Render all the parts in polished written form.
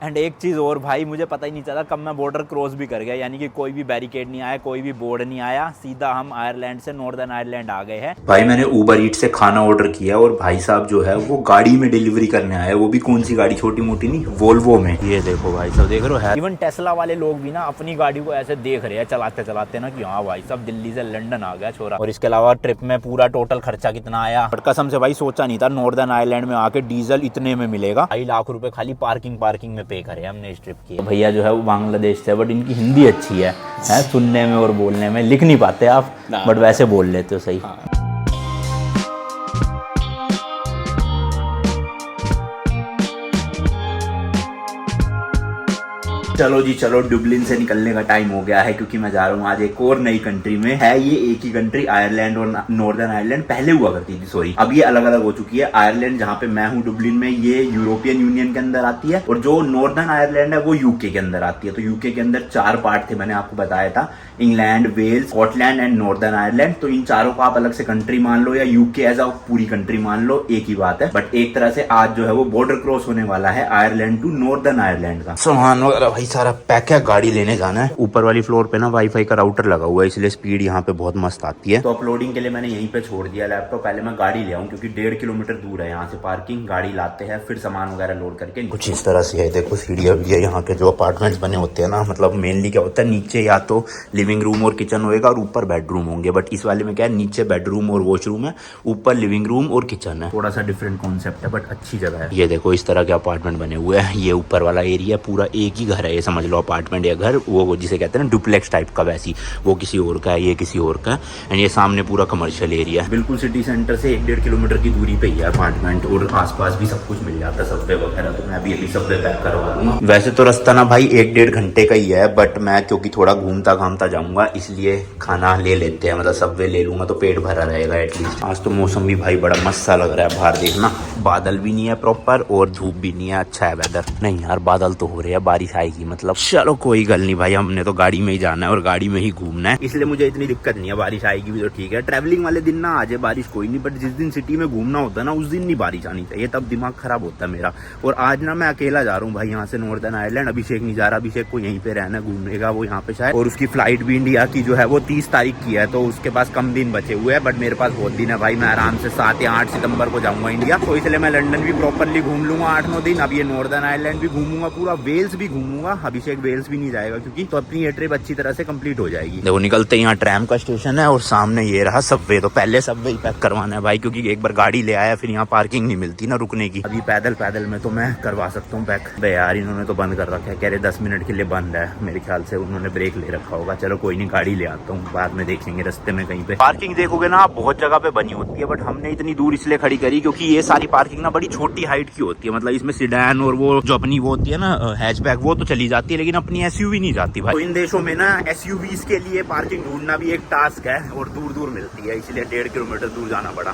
And एक चीज़ और भाई, मुझे पता ही नहीं चला कब मैं बॉर्डर क्रॉस भी कर गया, यानी कि कोई भी बैरिकेड नहीं आया, कोई भी बोर्ड नहीं आया, सीधा हम आयरलैंड से नॉर्दर्न आयरलैंड आ गए हैं। भाई मैंने ऊबर ईट से खाना ऑर्डर किया और भाई साहब जो है वो गाड़ी में डिलीवरी करने आए, वो भी कौन सी गाड़ी, छोटी मोटी नहीं, वोल्वो में। ये देखो भाई साहब, देख रहे हो है। इवन टेस्ला वाले लोग भी ना अपनी गाड़ी को ऐसे देख रहे हैं चलाते चलाते ना कि हाँ भाई साहब दिल्ली से लंदन आ गया छोरा। और इसके अलावा ट्रिप में पूरा टोटल खर्चा कितना आया, बट कसम से भाई सोचा नहीं था नॉर्दर्न आयरलैंड में आके डीजल इतने में मिलेगा। 2.5 लाख रुपए खाली पार्किंग में पे करे हमने इस ट्रिप की। तो भैया जो है वो बांग्लादेश से, बट इनकी हिंदी अच्छी है सुनने में और बोलने में। लिख नहीं पाते आप, बट वैसे बोल लेते हो सही। चलो जी चलो, डुबलिन से निकलने का टाइम हो गया है, क्योंकि मैं जा रहा हूँ आज एक और नई कंट्री में। है ये एक ही कंट्री, आयरलैंड और नॉर्दर्न आयरलैंड पहले हुआ करती थी, सॉरी अब ये अलग अलग हो चुकी है। आयरलैंड जहाँ पे मैं हूँ डुबलिन में, ये यूरोपियन यूनियन के अंदर आती है, और जो नॉर्दर्न आयरलैंड है वो यूके के अंदर आती है। तो यूके के अंदर 4 पार्ट थे, मैंने आपको बताया था, England, Wales, Scotland and Northern Ireland. तो इन चारों को आप अलग से कंट्री मान लो या यूके एज अ पूरी कंट्री मान लो, एक ही बात है। बट एक तरह से आज जो है वो बॉर्डर क्रॉस होने वाला है आयरलैंड टू नॉर्दर्न आयरलैंड का। सामान वगैरह भाई सारा पैक है, गाड़ी लेने जाना है। ऊपर वाली फ्लोर पे ना वाईफाई का राउटर लगा हुआ है, इसलिए स्पीड यहाँ पे बहुत मस्त आती है। तो अपलोडिंग के लिए मैंने यहीं पे छोड़ दिया लैपटॉप। पहले मैं गाड़ी ले आऊं, क्योंकि 1.5 किलोमीटर दूर है यहाँ से पार्किंग। गाड़ी लाते हैं, फिर सामान वगैरह लोड करके। कुछ इस तरह से है, देखो सीढ़ियाँ भी है। यहाँ के जो अपार्टमेंट्स बने होते हैं ना, मतलब मेनली क्या होता है, नीचे या तो लिविंग रूम और किचन होएगा और ऊपर बेडरूम होंगे। बट इस वाले में क्या है, नीचे बेडरूम और वॉशरूम है, ऊपर लिविंग रूम और किचन है। थोड़ा सा डिफरेंट कॉन्सेप्ट है, बट अच्छी जगह है। ये देखो इस तरह के अपार्टमेंट बने हुए हैं। ये ऊपर वाला एरिया पूरा एक ही घर है, ये समझ लो अपार्टमेंट या घर, वो जिसे कहते हैं ना डुप्लेक्स टाइप का, वैसी वो किसी और का है, ये किसी और का है। एंड ये सामने पूरा कमर्शियल एरिया है, बिल्कुल सिटी सेंटर से 1-1.5 किलोमीटर की दूरी पे ही है अपार्टमेंट, और आसपास भी सब कुछ मिल जाता है, सबवे वगैरह। तो मैं अभी सबवे पैक करवा लूंगा। वैसे तो रास्ता ना भाई 1-1.5 घंटे का ही है, बट मैं क्योंकि थोड़ा घूमता घामता जाऊंगा, इसलिए खाना ले लेते हैं, मतलब सबवे ले लूंगा तो पेट भरा रहेगा एटलीस्ट। आज तो मौसम भी भाई बड़ा मस्त सा लग रहा है, बाहर देखना, बादल भी नहीं है प्रॉपर और धूप भी नहीं है, अच्छा है वेदर। नहीं यार बादल तो हो रहे हैं, बारिश आएगी मतलब। चलो कोई गल नहीं भाई, हमने तो गाड़ी में ही जाना है और गाड़ी में ही घूमना है, इसलिए मुझे इतनी दिक्कत नहीं है। बारिश आएगी भी तो ठीक है, ट्रैवलिंग वाले दिन ना आ जाए बारिश कोई नहीं, बट जिस दिन सिटी में घूमना होता है ना, उस दिन नहीं बारिश आनी चाहिए, तब दिमाग खराब होता है मेरा। और आज ना मैं अकेला जा रहा हूँ भाई यहाँ से नॉर्दर्न आयरलैंड। अभिषेक नहीं जा रहा, अभिषेक को यहीं पे रहना, घूमेगा वो यहाँ पे शायद। और उसकी फ्लाइट भी इंडिया की जो है वो 30 तारीख की है, तो उसके पास कम दिन बचे हुए हैं, बट मेरे पास बहुत दिन है भाई। मैं आराम से 7 या 8 सितंबर को जाऊंगा इंडिया, तो इसलिए मैं लंदन भी प्रॉपरली घूम लूंगा 8-9 दिन। अब ये नॉर्दर्न आयरलैंड भी घूमूंगा पूरा, वेल्स भी घूमूंगा। अभिषेक वेल्स भी नहीं जाएगा क्योंकि, तो अपनी ये ट्रिप अच्छी तरह से कंप्लीट हो जाएगी। देखो निकलते यहाँ ट्रैम का स्टेशन है और सामने ये रहा सबवे। तो पहले सबवे ही पैक करवाना है भाई, क्योंकि एक बार गाड़ी ले आया फिर यहाँ पार्किंग नहीं मिलती ना रुकने की। अभी पैदल में तो मैं करवा सकता हूँ पैक। बे यार इन्होंने तो बंद कर रखा है, कह रहे 10 मिनट के लिए बंद है, मेरे ख्याल से उन्होंने ब्रेक ले रखा होगा। चलो कोई नहीं, गाड़ी ले आता हूँ, बाद में देखेंगे रास्ते में कहीं पे। पार्किंग देखोगे ना आप, बहुत जगह पे बनी होती है, बट हमने इतनी दूर इसलिए खड़ी करी क्योंकि ये सारी पार्किंग ना बड़ी छोटी हाइट की होती है। मतलब इसमें सिडैन और वो जो अपनी वो होती है ना हैचबैक, वो तो चली जाती है, लेकिन अपनी एसयूवी नहीं जाती भाई। तो इन देशों में ना एसयूवीज के लिए पार्किंग ढूंढना भी एक टास्क है, और दूर दूर मिलती है, इसलिए 1.5 किलोमीटर दूर जाना पड़ा।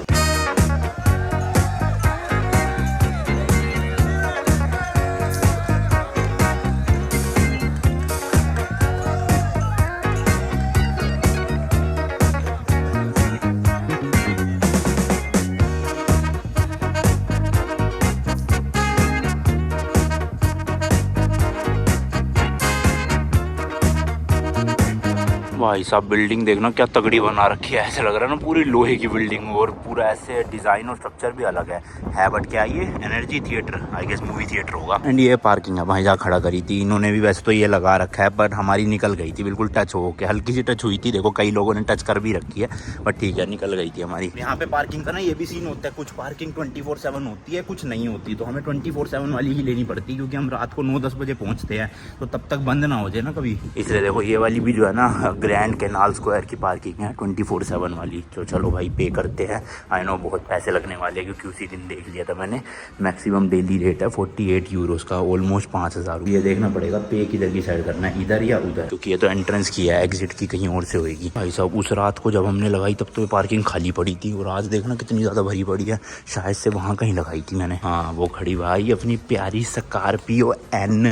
भाई साहब बिल्डिंग देखना क्या तगड़ी बना रखी है, ऐसे लग रहा है ना पूरी लोहे की बिल्डिंग, और पूरा ऐसे डिजाइन और स्ट्रक्चर भी अलग है। बट क्या ये energy theatre, I guess movie theatre होगा। एंड ये पार्किंग है भाई जहाँ खड़ा करी थी इन्होंने भी, वैसे तो ये लगा रखा है, बट हमारी निकल गई थी बिल्कुल टच हो के, हल्की सी टच हुई थी। देखो कई लोगों ने टच कर भी रखी है, बट ठीक है निकल गई थी हमारी। यहाँ पे पार्किंग का ना ये भी सीन होता है, कुछ पार्किंग 24/7 होती है, कुछ नहीं होती, तो हमें 24/7 वाली ही लेनी पड़ती है, क्योंकि हम रात को 9-10 बजे पहुंचते हैं, तो तब तक बंद ना हो जाए ना कभी, इसलिए। देखो ये वाली भी जो है ना ग्रैंड कैनाल स्क्वायर की पार्किंग है 24/7 वाली। तो चलो भाई पे करते हैं। आई नो बहुत पैसे लगने वाले हैं, क्योंकि उसी दिन देख लिया था मैंने, मैक्सिमम डेली रेट है 48 यूरोस का, ऑलमोस्ट 5000। ये देखना पड़ेगा पे किधर की साइड करना है, इधर या उधर, क्योंकि ये तो एंट्रेंस की है, एग्जिट की कहीं और से होगी। भाई साहब उस रात को जब हमने लगाई तब तो पार्किंग खाली पड़ी थी, और आज देखना कितनी ज्यादा भरी पड़ी है। शायद से वहां कहीं लगाई थी मैंने, हाँ वो खड़ी भाई अपनी प्यारी स्कॉर्पियो एन।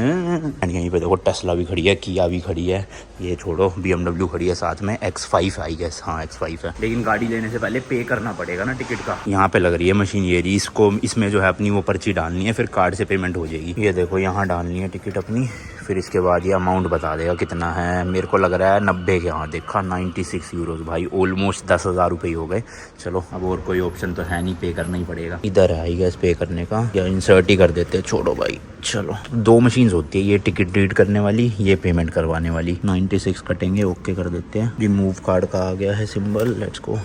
यहीं पे देखो टेस्ला भी खड़ी है, किया भी खड़ी है, ये छोड़ो BMW खड़ी है साथ में, X5 आई गेस, हाँ X5 है। लेकिन गाड़ी लेने से पहले पे करना पड़ेगा ना टिकट का। यहाँ पे लग रही है मशीन ये रही, इसको इसमें जो है अपनी वो पर्ची डालनी है, फिर कार्ड से पेमेंट हो जाएगी। ये देखो यहाँ डालनी है टिकट अपनी, फिर इसके बाद ये अमाउंट बता देगा कितना है। मेरे को लग रहा है 90 के, हाँ देखा 96 यूरोज भाई, ऑलमोस्ट 10,000 रुपये हो गए। चलो अब और कोई ऑप्शन तो है नहीं, पे करना ही पड़ेगा। इधर है आई गेस पे करने का, या इंसर्ट ही कर देते, छोड़ो भाई। चलो 2 मशीन्स होती है, ये टिकट रीड करने वाली, ये पेमेंट करवाने वाली। 96 कटेंगे, ओके कर देते हैं। रिमूव कार्ड का आ गया है सिंबल, लेट्स गो।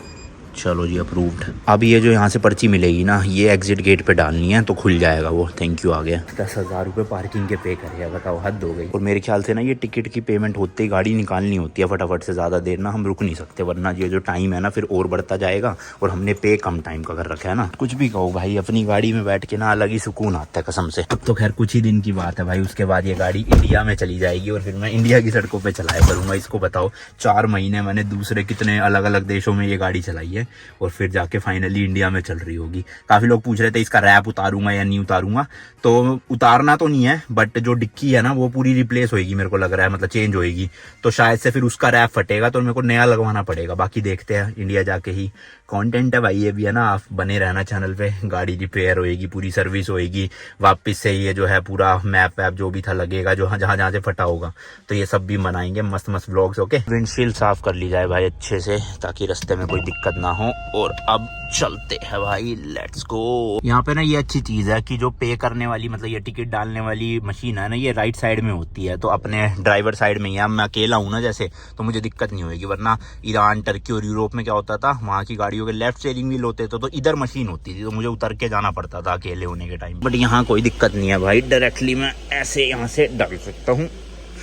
चलो जी अप्रूव्ड। अब ये जो यहाँ से पर्ची मिलेगी ना, ये एग्जिट गेट पे डालनी है तो खुल जाएगा वो। थैंक यू आ गया। 10,000 रुपये पार्किंग के पे करेगा, बताओ हद हो गई। और मेरे ख्याल से ना ये टिकट की पेमेंट होते ही गाड़ी निकालनी होती है फटाफट से, ज़्यादा देर ना हम रुक नहीं सकते, वरना ये जो टाइम है ना फिर और बढ़ता जाएगा। और हमने पे कम टाइम का कर रखा है ना। कुछ भी कहो भाई, अपनी गाड़ी में बैठ के ना अलग ही सुकून आता है कसम से। अब तो खैर कुछ ही दिन की बात है भाई, उसके बाद ये गाड़ी इंडिया में चली जाएगी और फिर मैं इंडिया की सड़कों पर चलाया करूँगा इसको। बताओ 4 महीने मैंने दूसरे कितने अलग अलग देशों में ये गाड़ी चलाई है और फिर जाके फाइनली इंडिया में चल रही होगी। काफी लोग पूछ रहे थे इसका रैप उतारूंगा या नहीं उतारूंगा, तो उतारना तो नहीं है, बट जो डिक्की है ना वो पूरी रिप्लेस होएगी मेरे को लग रहा है, मतलब चेंज होएगी। तो शायद से फिर उसका रैप फटेगा तो मेरे को नया लगवाना पड़ेगा। बाकी देखते हैं इंडिया जाके ही। कंटेंट है भाई ये भी है ना, आप बने रहना चैनल पे। गाड़ी रिपेयर होएगी, पूरी सर्विस होएगी, वापस से ये जो है पूरा मैप वैप जो भी था लगेगा, जो जहाँ जहाँ से फटा होगा, तो ये सब भी बनाएंगे मस्त मस्त व्लॉग्स। ओके, विंडशील्ड साफ कर ली जाए भाई अच्छे से, ताकि रास्ते में कोई दिक्कत ना हो। और अब चलते हैं भाई, लेट्स गो। यहाँ पे ना ये अच्छी चीज है कि जो पे करने वाली, मतलब ये टिकट डालने वाली मशीन है ना, ये राइट साइड में होती है, तो अपने ड्राइवर साइड में ही है। मैं अकेला हूँ ना जैसे, तो मुझे दिक्कत नहीं होगी। वरना ईरान, टर्की और यूरोप में क्या होता था, वहाँ की गाड़ियों के लेफ्ट स्टीयरिंग व्हील होते थे, तो इधर मशीन होती थी, तो मुझे उतर के जाना पड़ता था अकेले होने के टाइम। बट यहाँ कोई दिक्कत नहीं है भाई, डायरेक्टली मैं ऐसे यहाँ से डाल सकता हूँ।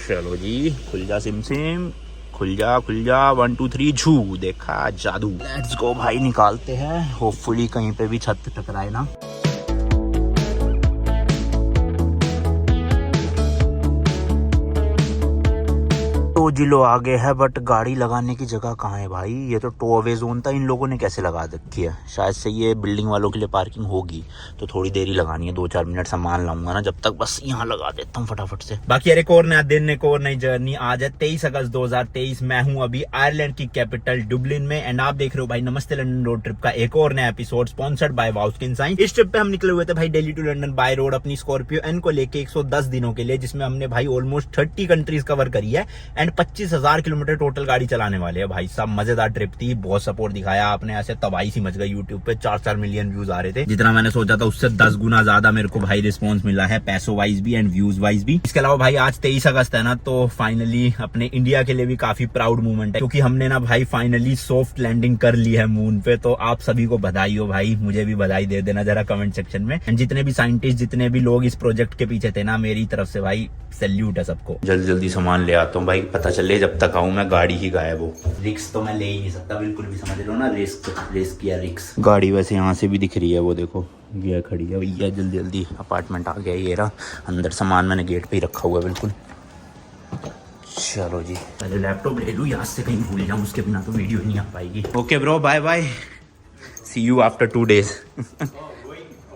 चलो जी, खुल जा सिम सिम, खुल जा 1 2 3 झू, देखा जादू। लेट्स गो भाई, निकालते हैं। होपफुली कहीं पे भी छत टकराए ना। तो जिलो आगे है, बट गाड़ी लगाने की जगह कहाँ है भाई? ये तो टो अवे जोन था, इन लोगों ने कैसे लगा रखी है? शायद से ये बिल्डिंग वालों के लिए पार्किंग होगी, तो थोड़ी देर ही लगानी है, 2-4 मिनट सामान लाऊंगा ना, जब तक बस यहाँ लगा देता हूँ फटाफट से। बाकी एक और नया दिन, एक और नई जर्नी। आज है 23 अगस्त 2023। मैं हूँ अभी आयरलैंड की कैपिटल डुबलिन में, एंड आप देख रहे हो भाई नमस्ते लंदन रोड ट्रिप का एक और नया एपिसोड, स्पॉन्सर्ड बाय वाउस्किन साइन। इस ट्रिप पे हम निकले हुए थे भाई Delhi to London by road अपनी स्कॉर्पियो एन को लेके 110 दिनों के लिए, जिसमें हमने भाई ऑलमोस्ट 30 कंट्रीज कवर करी है एंड 25,000 किलोमीटर टोटल गाड़ी चलाने वाले हैं भाई साहब। मजेदार ट्रिप थी, बहुत सपोर्ट दिखाया आपने, ऐसे तबाही सी मच गई यूट्यूब पे, 4-4 मिलियन व्यूज आ रहे थे। जितना मैंने सोचा था उससे 10 गुना ज्यादा मेरे को भाई रिस्पॉन्स मिला है, पैसों वाइज भी एंड व्यूज वाइज भी। इसके अलावा भाई आज 23 अगस्त है ना, तो फाइनली अपने इंडिया के लिए भी काफी प्राउड मूवमेंट है, क्योंकि हमने ना भाई फाइनली सॉफ्ट लैंडिंग कर ली है मून पे। तो आप सभी को बधाई हो भाई, मुझे भी बधाई दे देना जरा कमेंट सेक्शन में। एंड जितने भी साइंटिस्ट, जितने भी लोग इस प्रोजेक्ट के पीछे थे ना, मेरी तरफ से भाई सैल्यूट है सबको। जल्दी जल्दी सामान ले आता हूँ भाई, पता चले जब तक आऊँ मैं गाड़ी ही गायब हो। रिस्क तो मैं ले ही नहीं सकता बिल्कुल भी, समझ रहे हो ना, रिस्क या रिस्क। गाड़ी वैसे यहाँ से भी दिख रही है, वो देखो ये खड़ी है भैया। जल्दी जल्दी अपार्टमेंट आ गया, ये रहा अंदर, सामान मैंने गेट पे ही रखा हुआ है बिल्कुल। चलो जी, पहले लैपटॉप ले लूँ, याद से कहीं भूल जाऊँ, उसके बिना तो वीडियो नहीं आ पाएगी। Okay bro, bye bye, see you after 2 days।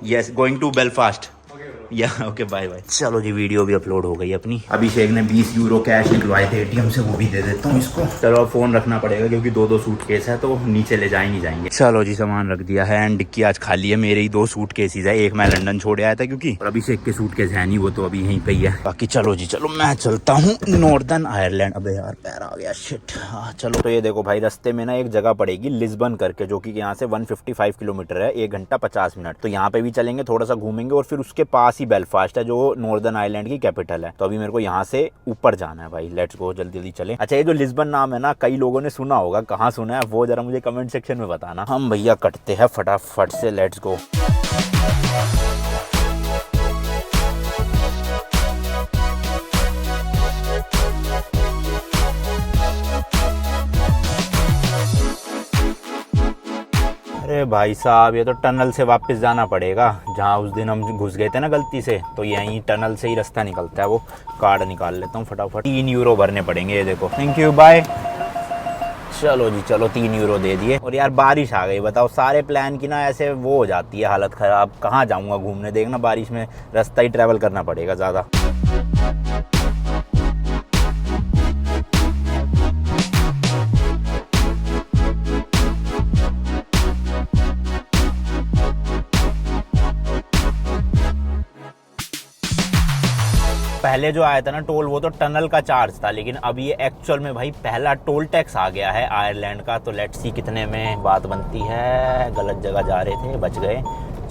Yes, going to Belfast. या ओके बाय बाय। चलो जी, वीडियो भी अपलोड हो गई अपनी। अभिषेक ने 20 यूरो कैश निकलवाए थे एटीएम से, वो भी दे देता हूँ इसको। चलो अब फोन रखना पड़ेगा क्योंकि 2-2 सूटकेस है, तो नीचे ले जाए नहीं जाएंगे। चलो जी, सामान रख दिया है एंड डिक्की आज खाली है। मेरे ही 2 सूटकेसेस है, एक मैं लंदन छोड़ आया था क्योंकि, और अभिषेक के सूटकेस है नहीं, वो तो अभी यहीं पे ही है। बाकी चलो जी, चलो मैं चलता हूँ नॉर्दर्न आयरलैंड। अबे यार पैर आ गया, शिट। हाँ चलो, तो ये देखो भाई, रास्ते में ना एक जगह पड़ेगी लिस्बन करके, जो कि यहाँ से 155 किलोमीटर है, 1 घंटा 50 मिनट। तो यहाँ पे भी चलेंगे, थोड़ा सा घूमेंगे, और फिर उसके पास ही बेलफास्ट है, जो नॉर्दर्न आयरलैंड की कैपिटल है। तो अभी मेरे को यहाँ से ऊपर जाना है भाई, लेट्स गो, जल्दी जल्दी चले। अच्छा, ये जो लिस्बन नाम है ना, कई लोगों ने सुना होगा, कहाँ सुना है वो जरा मुझे कमेंट सेक्शन में बताना। हम भैया कटते हैं फटाफट से, लेट्स गो। अरे भाई साहब, ये तो टनल से वापस जाना पड़ेगा, जहाँ उस दिन हम घुस गए थे ना गलती से, तो यहीं टनल से ही रास्ता निकलता है। वो कार्ड निकाल लेता हूँ फटाफट, 3 यूरो भरने पड़ेंगे, ये देखो। Thank you, bye. चलो जी, चलो 3 यूरो दे दिए। और यार बारिश आ गई, बताओ, सारे प्लान की ना ऐसे वो हो जाती है हालत ख़राब। कहाँ जाऊँगा घूमने, देखना बारिश में रास्ता ही ट्रैवल करना पड़ेगा ज़्यादा। पहले जो आया था ना टोल, वो तो टनल का चार्ज था, लेकिन अब ये एक्चुअल में भाई पहला टोल टैक्स आ गया है आयरलैंड का। तो लेट्स सी कितने में बात बनती है। गलत जगह जा रहे थे, बच गए।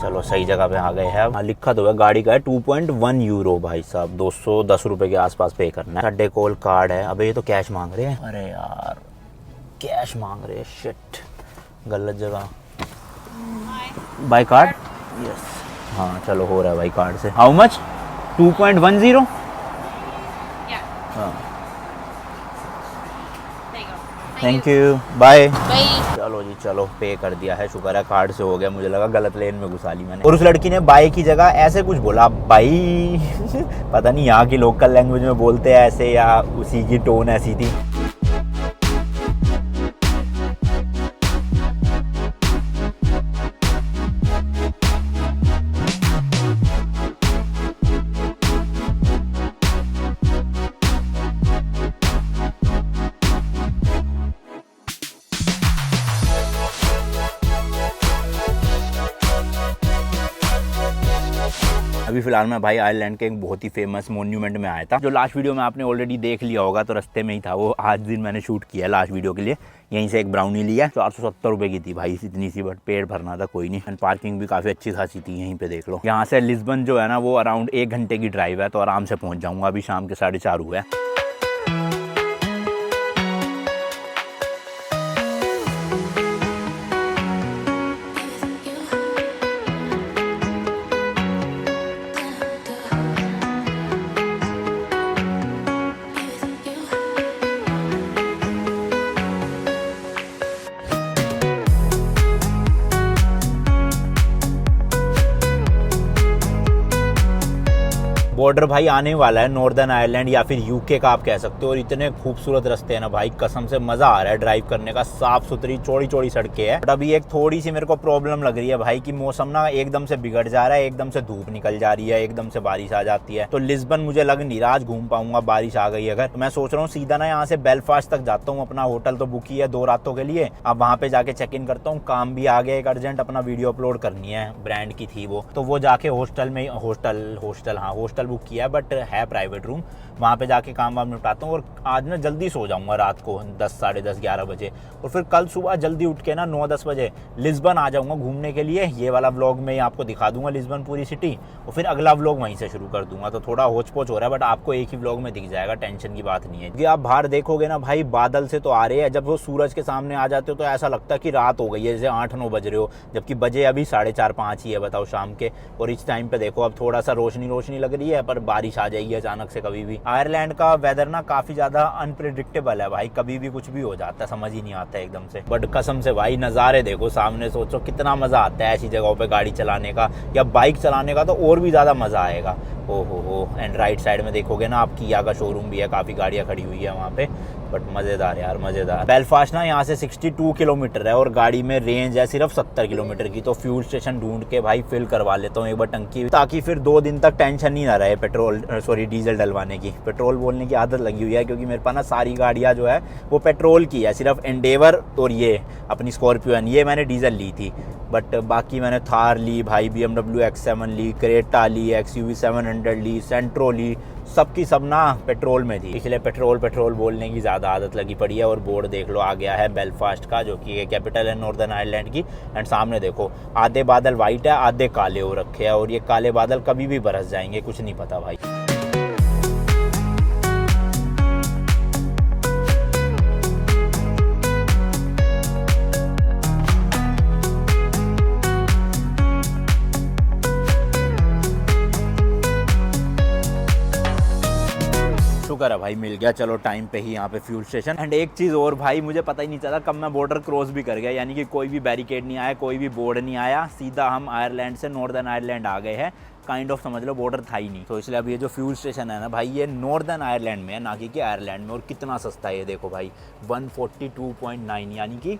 चलो सही जगह पे आ गए हैं। हाँ, लिखा तो है गाड़ी का है 2.1 यूरो भाई साहब, 210 रुपए के आसपास पे करना है। डेकोल कार्ड है। अबे ये तो कैश मांग रहे हैं। अरे यार कैश मांग रहे हैं, शिट गलत जगह। By card, yes. हाँ चलो हो रहा है भाई कार्ड से। How much? 2.10। हाँ थैंक यू, बाय। चलो जी चलो, पे कर दिया है, शुक्र है कार्ड से हो गया। मुझे लगा गलत लेन में घुसा ली मैंने। और उस लड़की ने बाय की जगह ऐसे कुछ बोला बाई पता नहीं यहाँ की लोकल लैंग्वेज में बोलते हैं ऐसे या उसी की टोन ऐसी थी। अभी फिलहाल मैं भाई आयरलैंड के एक बहुत ही फेमस मोन्यूमेंट में आया था, जो लास्ट वीडियो में आपने ऑलरेडी देख लिया होगा, तो रास्ते में ही था वो। आज दिन मैंने शूट किया लास्ट वीडियो के लिए। यहीं से एक ब्राउनी लिया, 470 रुपए की थी भाई, इतनी सी, बट पेड़ भरना था कोई नहीं। एंड पार्किंग भी काफ़ी अच्छी खासी थी, यहीं पे देख लो। यहाँ से लिस्बन जो है ना वो अराउंड 1 घंटे की ड्राइव है, तो आराम से पहुँच जाऊँगा। अभी शाम के 4:30 हुए हैं। बॉर्डर भाई आने वाला है, नॉर्दर्न आयरलैंड या फिर यूके का आप कह सकते हो। और इतने खूबसूरत रास्ते हैं ना भाई, कसम से मजा आ रहा है ड्राइव करने का। साफ सुथरी चौड़ी चौड़ी सड़कें हैं। बट अभी एक थोड़ी सी मेरे को प्रॉब्लम लग रही है भाई कि मौसम ना एकदम से बिगड़ जा रहा है, एकदम से धूप निकल जा रही है, एकदम से बारिश आ जाती है। तो लिस्बन मुझे लग नहीं रहा आज घूम पाऊंगा, बारिश आ गई अगर। तो मैं सोच रहा हूँ सीधा ना यहाँ से बेलफास्ट तक जाता हूँ। अपना होटल तो बुक ही है 2 रातों के लिए। अब वहाँ पे जाके चेक इन करता हूँ। काम भी आ गया एक अर्जेंट, अपना वीडियो अपलोड करनी है, ब्रांड की थी वो। तो वो जाके हॉस्टल में हॉस्टल बुक किया है, बट है प्राइवेट रूम। वहाँ पे जाके काम वाम निपटाता हूँ। और आज ना जल्दी सो जाऊँगा रात को 10, साढ़े 10, 11 बजे। और फिर कल सुबह जल्दी उठ के ना 9-10 बजे लिस्बन आ जाऊँगा घूमने के लिए। ये वाला व्लॉग में आपको दिखा दूंगा लिस्बन पूरी सिटी, और फिर अगला व्लॉग वहीं से शुरू कर दूंगा। तो थोड़ा होच पोच हो रहा है, बट आपको एक ही व्लॉग में दिख जाएगा, टेंशन की बात नहीं है। क्योंकि आप बाहर देखोगे ना भाई, बादल से तो आ रहे हैं, जब वो सूरज के सामने आ जाते हो तो ऐसा लगता है कि रात हो गई है, जैसे 8-9 बज रहे हो, जबकि बजे अभी 4:30-5 ही है, बताओ शाम के। और इस टाइम पे देखो अब थोड़ा सा रोशनी लग रही है, पर बारिश आ जाएगी अचानक से कभी भी। आयरलैंड का वेदर ना काफी ज्यादा अनप्रेडिक्टेबल है भाई, कभी भी कुछ भी हो जाता है, समझ ही नहीं आता है एकदम से। बट कसम से भाई नज़ारे देखो सामने, सोचो कितना मजा आता है ऐसी जगहों पे गाड़ी चलाने का या बाइक चलाने का, तो और भी ज्यादा मजा आएगा। हो। एंड राइट साइड में देखोगे ना आप, किया का शोरूम भी है, काफी गाड़ियां खड़ी हुई है वहाँ पे। बट मजेदार यार, मजेदार। बेलफास्ट ना यहाँ से 62 किलोमीटर है, और गाड़ी में रेंज है सिर्फ 70 किलोमीटर की। तो फ्यूल स्टेशन ढूंढ के भाई फिल करवा लेता हूँ एक बार टंकी, ताकि फिर 2 दिन तक टेंशन ही ना रहे डीजल डलवाने की। पेट्रोल बोलने की आदत लगी हुई है, क्योंकि मेरे पास ना सारी गाड़ियाँ जो है वो पेट्रोल की है। सिर्फ एंडेवर और ये अपनी स्कॉर्पियो, ये मैंने डीजल ली थी। बट बाकी मैंने थार ली भाई, BMW X7 ली, क्रेटा ली, XUV 700 ली, सेंट्रो ली, सबकी सब ना पेट्रोल में थी। इसलिए पेट्रोल बोलने की ज़्यादा आदत लगी पड़ी है। और बोर्ड देख लो आ गया है बेलफास्ट का, जो कि कैपिटल है नॉर्दर्न आयरलैंड की। एंड सामने देखो आधे बादल वाइट है, आधे काले हो रखे हैं, और ये काले बादल कभी भी बरस जाएंगे, कुछ नहीं पता भाई। शुक्र है भाई मिल गया, चलो टाइम पे ही यहाँ पे फ्यूल स्टेशन। एंड एक चीज़ और भाई, मुझे पता ही नहीं चला कब मैं बॉर्डर क्रॉस भी कर गया, यानी कि कोई भी बैरिकेड नहीं आया, कोई भी बोर्ड नहीं आया, सीधा हम आयरलैंड से नॉर्दर्न आयरलैंड आ गए हैं। काइंड ऑफ समझ लो बॉर्डर था ही नहीं। तो इसलिए अब ये जो फ्यूल स्टेशन है ना भाई, ये नॉर्दर्न आयरलैंड में है, ना कि आयरलैंड में। और कितना सस्ता है ये देखो भाई, 142.9 यानी कि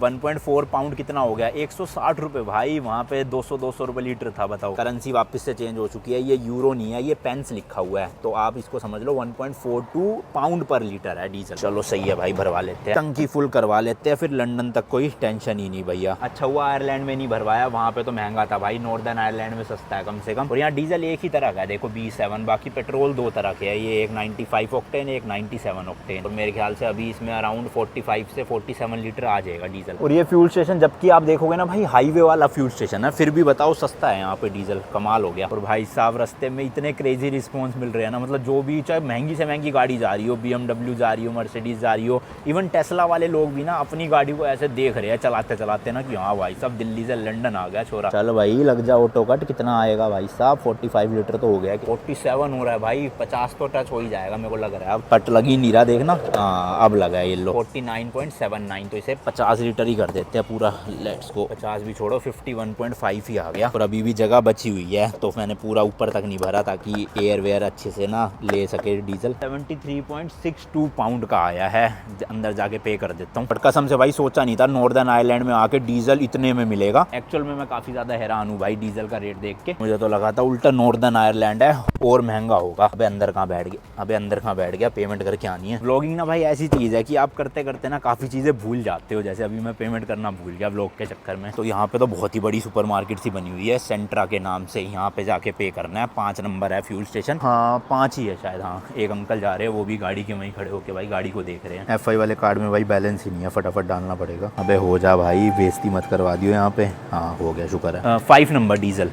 1.4 पाउंड कितना हो गया, 160 रुपये भाई। वहाँ पे 200 रुपये लीटर था, बताओ। करेंसी वापस से चेंज हो चुकी है, ये यूरो नहीं है, ये पेंस लिखा हुआ है। तो आप इसको समझ लो 1.42 पाउंड पर लीटर है डीजल। चलो सही है भाई, भरवा लेते हैं, टंकी फुल करवा लेते हैं, फिर लंदन तक कोई टेंशन ही नहीं भैया। अच्छा हुआ आयरलैंड में नहीं भरवाया, वहाँ पे तो महंगा था भाई, नॉर्दर्न आयरलैंड में सस्ता है कम से कम। और यहाँ डीजल एक ही तरह का है, देखो B7, बाकी पेट्रोल दो तरह के है, ये एक 95 ऑक्टेन एक 97 ऑक्टेन। और मेरे ख्याल से अभी इसमें अराउंड 45 से 47 लीटर आ जाएगा डीजल। और ये फ्यूल स्टेशन जबकि आप देखोगे ना भाई हाईवे वाला फ्यूल स्टेशन है, फिर भी बताओ सस्ता है यहाँ पे डीजल, कमाल हो गया। और भाई साहब रास्ते में इतने क्रेजी रिस्पॉन्स मिल रहे हैं ना, मतलब जो भी चाहे महंगी से महंगी गाड़ी जा रही हो, BMW जा रही हो, मर्सिडीज जा रही हो, इवन टेस्ला वाले लोग भी ना अपनी गाड़ी को ऐसे देख रहे हैं चलाते चलाते ना कि हाँ भाई साहब दिल्ली से लंदन आ गया छोरा। चल भाई लग जा ऑटो कट, कितना आएगा भाई साहब? 45 लीटर तो हो गया, 47 हो रहा है भाई, 50 तो टच हो ही जाएगा मेरे को लग रहा है। अब कट लग ही नहीं रहा, देखना हाँ अब लगा है ये लो 49.79, तो इसे 50 लीटर ही कर देते हैं पूरा। लेट्स गो, 50 भी छोड़ो 51.5 ही आ गया। और अभी भी जगह बची हुई है तो मैंने पूरा ऊपर तक नहीं भरा ताकि एयर वेयर अच्छे से ना ले सके डीजल। 73.62 पाउंड का आया है, अंदर जाके पे कर देता हूँ। बट कसम से भाई सोचा नहीं था नॉर्दर्न आयरलैंड में आके डीजल इतने में मिलेगा। एक्चुअल में मैं काफी ज्यादा हैरान हूँ भाई डीजल का रेट देख के, मुझे तो लगा था उल्टा नॉर्दर्न आयरलैंड है और महंगा होगा। अबे अंदर कहाँ बैठ गया, अबे अंदर कहाँ बैठ गया, पेमेंट करके आनी है। व्लॉगिंग ना भाई ऐसी चीज है कि आप करते करते ना काफी चीजें भूल जाते हो, जैसे अभी मैं पेमेंट करना भूल गया व्लॉग के चक्कर में। तो यहाँ पे तो बहुत ही बड़ी सुपरमार्केट सी बनी हुई है सेंट्रा के नाम से, यहाँ पे जाके पे करना है। 5 नंबर है फ्यूल स्टेशन, हाँ 5 ही है शायद। हाँ एक अंकल जा रहे हैं, वो भी गाड़ी के वहीं खड़े होके भाई गाड़ी को देख रहे हैं। FI वाले कार्ड में भाई बैलेंस ही नहीं है, फटाफट डालना पड़ेगा। अबे हो जा भाई, बेइज्जती मत करवा दियो यहाँ पे। हाँ हो गया, शुक्र है। 5 number diesel,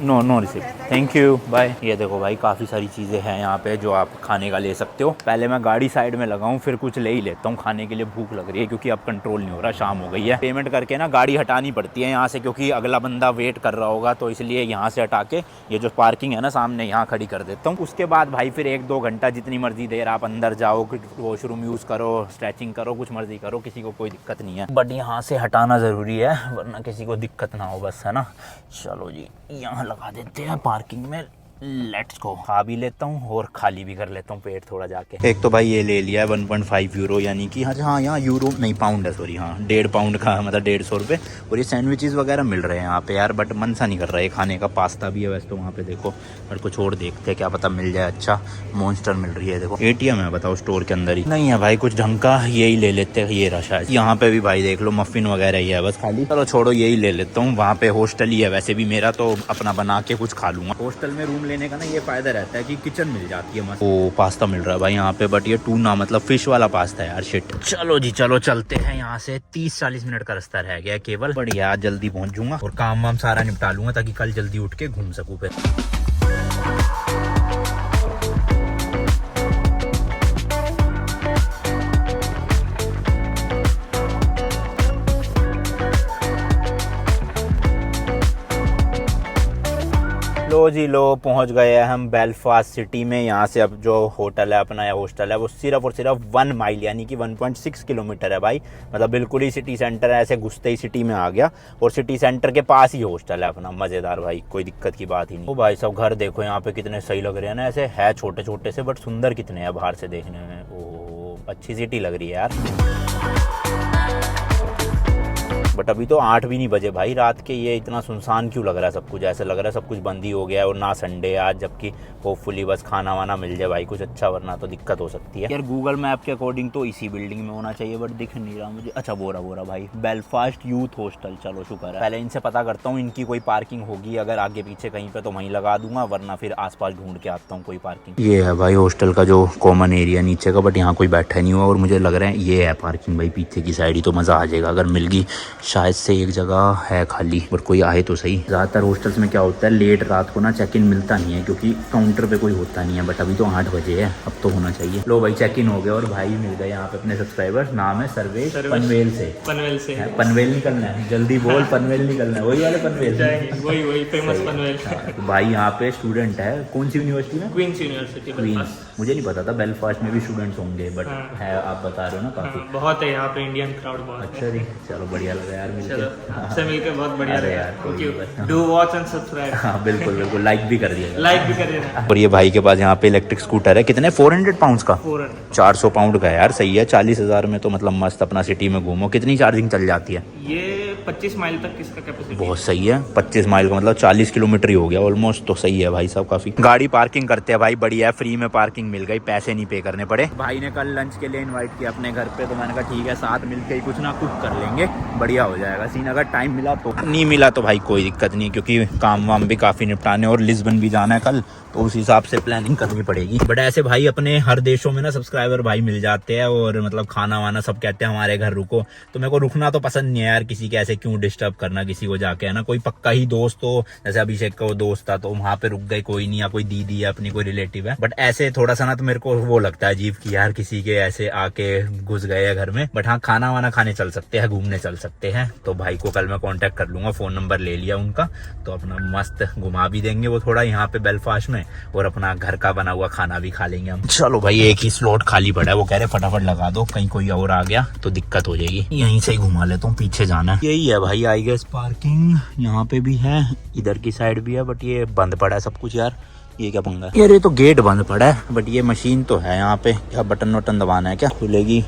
no receipt, thank you bye. ये देखो भाई काफ़ी सारी चीज़ें हैं यहाँ पे जो आप खाने का ले सकते हो। पहले मैं गाड़ी साइड में लगाऊं फिर कुछ ले ही लेता हूँ खाने के लिए, भूख लग रही है क्योंकि अब कंट्रोल नहीं हो रहा, शाम हो गई है। पेमेंट करके ना गाड़ी हटानी पड़ती है यहाँ से क्योंकि अगला बंदा वेट कर रहा होगा, तो इसलिए यहाँ से हटा के ये जो पार्किंग है ना सामने, यहाँ खड़ी कर देता हूँ। उसके बाद भाई फिर 1-2 घंटा जितनी मर्जी देर आप अंदर जाओ, वॉशरूम यूज़ करो, स्ट्रेचिंग करो, कुछ मर्जी करो, किसी को कोई दिक्कत नहीं है। बट यहाँ से हटाना ज़रूरी है वरना किसी को दिक्कत ना हो, बस है ना। चलो जी यहाँ लगा देते हैं पार्किंग में, लेट्स गो। खा भी लेता हूँ और खाली भी कर लेता हूँ पेट थोड़ा जाके। एक तो भाई ये ले लिया है 1.5 यूरो, यानी कि हाँ यहाँ यूरो नहीं पाउंड है, सॉरी हाँ 1.5 पाउंड का, मतलब 150 रुपये। और ये सैंडविचेस वगैरह मिल रहे हैं यहाँ पे यार, बट मन सा नहीं कर रहा है खाने का। पास्ता भी है वैसे तो वहाँ पे देखो, और कुछ और देखते हैं क्या पता मिल जाए। अच्छा मॉन्स्टर मिल रही है देखो, ATM है बताओ स्टोर के अंदर ही। नहीं है भाई कुछ ढंग का, यही ले लेते हैं, ये रहा शायद। यहाँ पे भी भाई देख लो मफिन वगैरह ही है बस खाली। चलो छोड़ो यही ले लेता हूँ, वहाँ पे हॉस्टल ही है वैसे भी मेरा, तो अपना बना के कुछ खा लूँगा। हॉस्टल में रूम लेने का ना ये फायदा रहता है कि किचन मिल जाती है मस्त। ओ पास्ता मिल रहा है भाई यहाँ पे, बट ये टूना मतलब फिश वाला पास्ता है यार, शिट। चलो जी चलो चलते हैं यहाँ से, 30-40 मिनट का रास्ता रह गया केवल। बढ़िया जल्दी पहुंच जाऊंगा और काम वाम सारा निपटा लूंगा ताकि कल जल्दी उठ के घूम सकूं फिर। लो जी लो पहुंच गए हैं हम बेलफास्ट सिटी में। यहाँ से अब जो होटल है अपना या हॉस्टल है वो सिर्फ और सिर्फ 1 माइल यानी कि 1.6 किलोमीटर है भाई, मतलब बिल्कुल ही सिटी सेंटर है, ऐसे घुसते ही सिटी में आ गया और सिटी सेंटर के पास ही हॉस्टल है अपना। मज़ेदार भाई, कोई दिक्कत की बात ही नहीं। ओ भाई सब घर देखो यहाँ पे कितने सही लग रहे हैं ना, ऐसे है छोटे छोटे से बट सुंदर कितने हैं बाहर से देखने में। ओह अच्छी सिटी लग रही है यार। बट अभी तो 8 भी नहीं बजे भाई रात के, ये इतना सुनसान क्यों लग रहा है सब कुछ? ऐसे लग रहा है सब कुछ बंद ही हो गया है और ना संडे है आज, जबकि होपफुली बस खाना वाना मिल जाए भाई कुछ अच्छा, वरना तो दिक्कत हो सकती है यार। गूगल मैप के अकॉर्डिंग तो इसी बिल्डिंग में होना चाहिए बट दिख नहीं रहा मुझे। अच्छा बोरा भाई बेलफास्ट यूथ हॉस्टल, चलो शुक्र है। पहले इनसे पता करता हूँ इनकी कोई पार्किंग होगी, अगर आगे पीछे कहीं पे तो वहीं लगा दूंगा, वरना फिर आसपास ढूंढ के आता हूँ कोई पार्किंग। ये है भाई हॉस्टल का जो कॉमन एरिया नीचे का, बट यहाँ कोई बैठा नहीं हुआ और मुझे लग रहा है ये है पार्किंग भाई पीछे की साइड ही, तो मज़ा आ जाएगा अगर मिल गई। शायद से एक जगह है खाली और कोई आए तो सही। ज़्यादातर हॉस्टल्स में क्या होता है लेट रात को ना चेक इन मिलता नहीं है क्योंकि काउंटर पे कोई होता नहीं है, बट अभी तो 8 बजे है, अब तो होना चाहिए। लो भाई चेक इन हो गया और भाई मिल गए यहाँ पे अपने सब्सक्राइबर। नाम है सर्वेश पनवेल से पनवेल निकलना है, जल्दी बोल पनवेल निकलना है, वही वाले पनवेल, वही फेमस पनवेल। तो भाई यहाँ पे स्टूडेंट है, कौन सी यूनिवर्सिटी में? Queen's university. क्वींस, मुझे नहीं पता था बेलफास्ट में भी स्टूडेंट्स होंगे, बट है आप बता रहे हो ना काफी। बहुत है यहाँ पे, इंडियन क्राउड बहुत। अच्छा जी चलो बढ़िया लगा यार मिलके, आपसे मिलकर बहुत बढ़िया अरे लगा यार, thank you. Do watch and subscribe. हाँ बिल्कुल बिल्कुल, लाइक भी कर दिया, लाइक भी कर देना। और ये भाई के पास यहाँ पे इलेक्ट्रिक स्कूटर है, कितने 400 पाउंड का? 400 पाउंड का यार, सही है। 40,000 में तो मतलब मस्त अपना सिटी में घूमो। कितनी चार्जिंग चल जाती है ये? 25 माइल तक इसका कैपेसिटी। बहुत सही है, 25 माइल का मतलब 40 किलोमीटर ही हो गया ऑलमोस्ट, तो सही है भाई साहब काफी। गाड़ी पार्किंग करते हैं भाई, बढ़िया है, फ्री में पार्किंग मिल गई, पैसे नहीं पे करने पड़े। भाई ने कल लंच के लिए इनवाइट किया अपने घर पे, तो मैंने कहा ठीक है साथ मिलके ही कुछ ना कुछ कर लेंगे, बढ़िया हो जाएगा सीन। अगर टाइम मिला तो, नहीं मिला तो भाई कोई दिक्कत नहीं, क्योंकि काम वाम भी काफी निपटाने और लिस्बन भी जाना है कल, तो उस हिसाब से प्लानिंग करनी पड़ेगी। बट ऐसे भाई अपने हर देशों में ना सब्सक्राइबर भाई मिल जाते हैं, और मतलब खाना वाना सब कहते हैं हमारे घर रुको, तो मेरे को रुकना तो पसंद नहीं है यार, किसी के ऐसे क्यों डिस्टर्ब करना किसी को जाके, है ना। कोई पक्का ही दोस्त हो, जैसे अभिषेक का वो दोस्त था तो वहां पे रुक गए, कोई नहीं, या कोई दीदी या अपनी कोई रिलेटिव है। बट ऐसे थोड़ा सा ना तो मेरे को वो लगता है अजीब कि यार किसी के ऐसे आके घुस गए घर में। बट हाँ, खाना वाना खाने चल सकते हैं, घूमने चल सकते हैं। तो भाई को कल मैं कांटेक्ट कर लूंगा, फोन नंबर ले लिया उनका, तो अपना मस्त घुमा भी देंगे वो थोड़ा यहाँ पे बेलफास्ट में, और अपना घर का बना हुआ खाना भी खा लेंगे हम। चलो भाई, एक ही स्लॉट खाली पड़ा है, वो कह रहे फटाफट लगा दो, कहीं कोई और आ गया तो दिक्कत हो जाएगी, यहीं से ही घुमा लेता हूँ, पीछे जाना है। यही है भाई आई गेस पार्किंग, यहाँ पे भी है, इधर की साइड भी है, बट ये बंद पड़ा है सब कुछ यार, ये क्या पंगा है यार, ये तो गेट बंद पड़ा है, बट ये मशीन तो है यहाँ पे, क्या बटन वटन दबाना है क्या, खुलेगी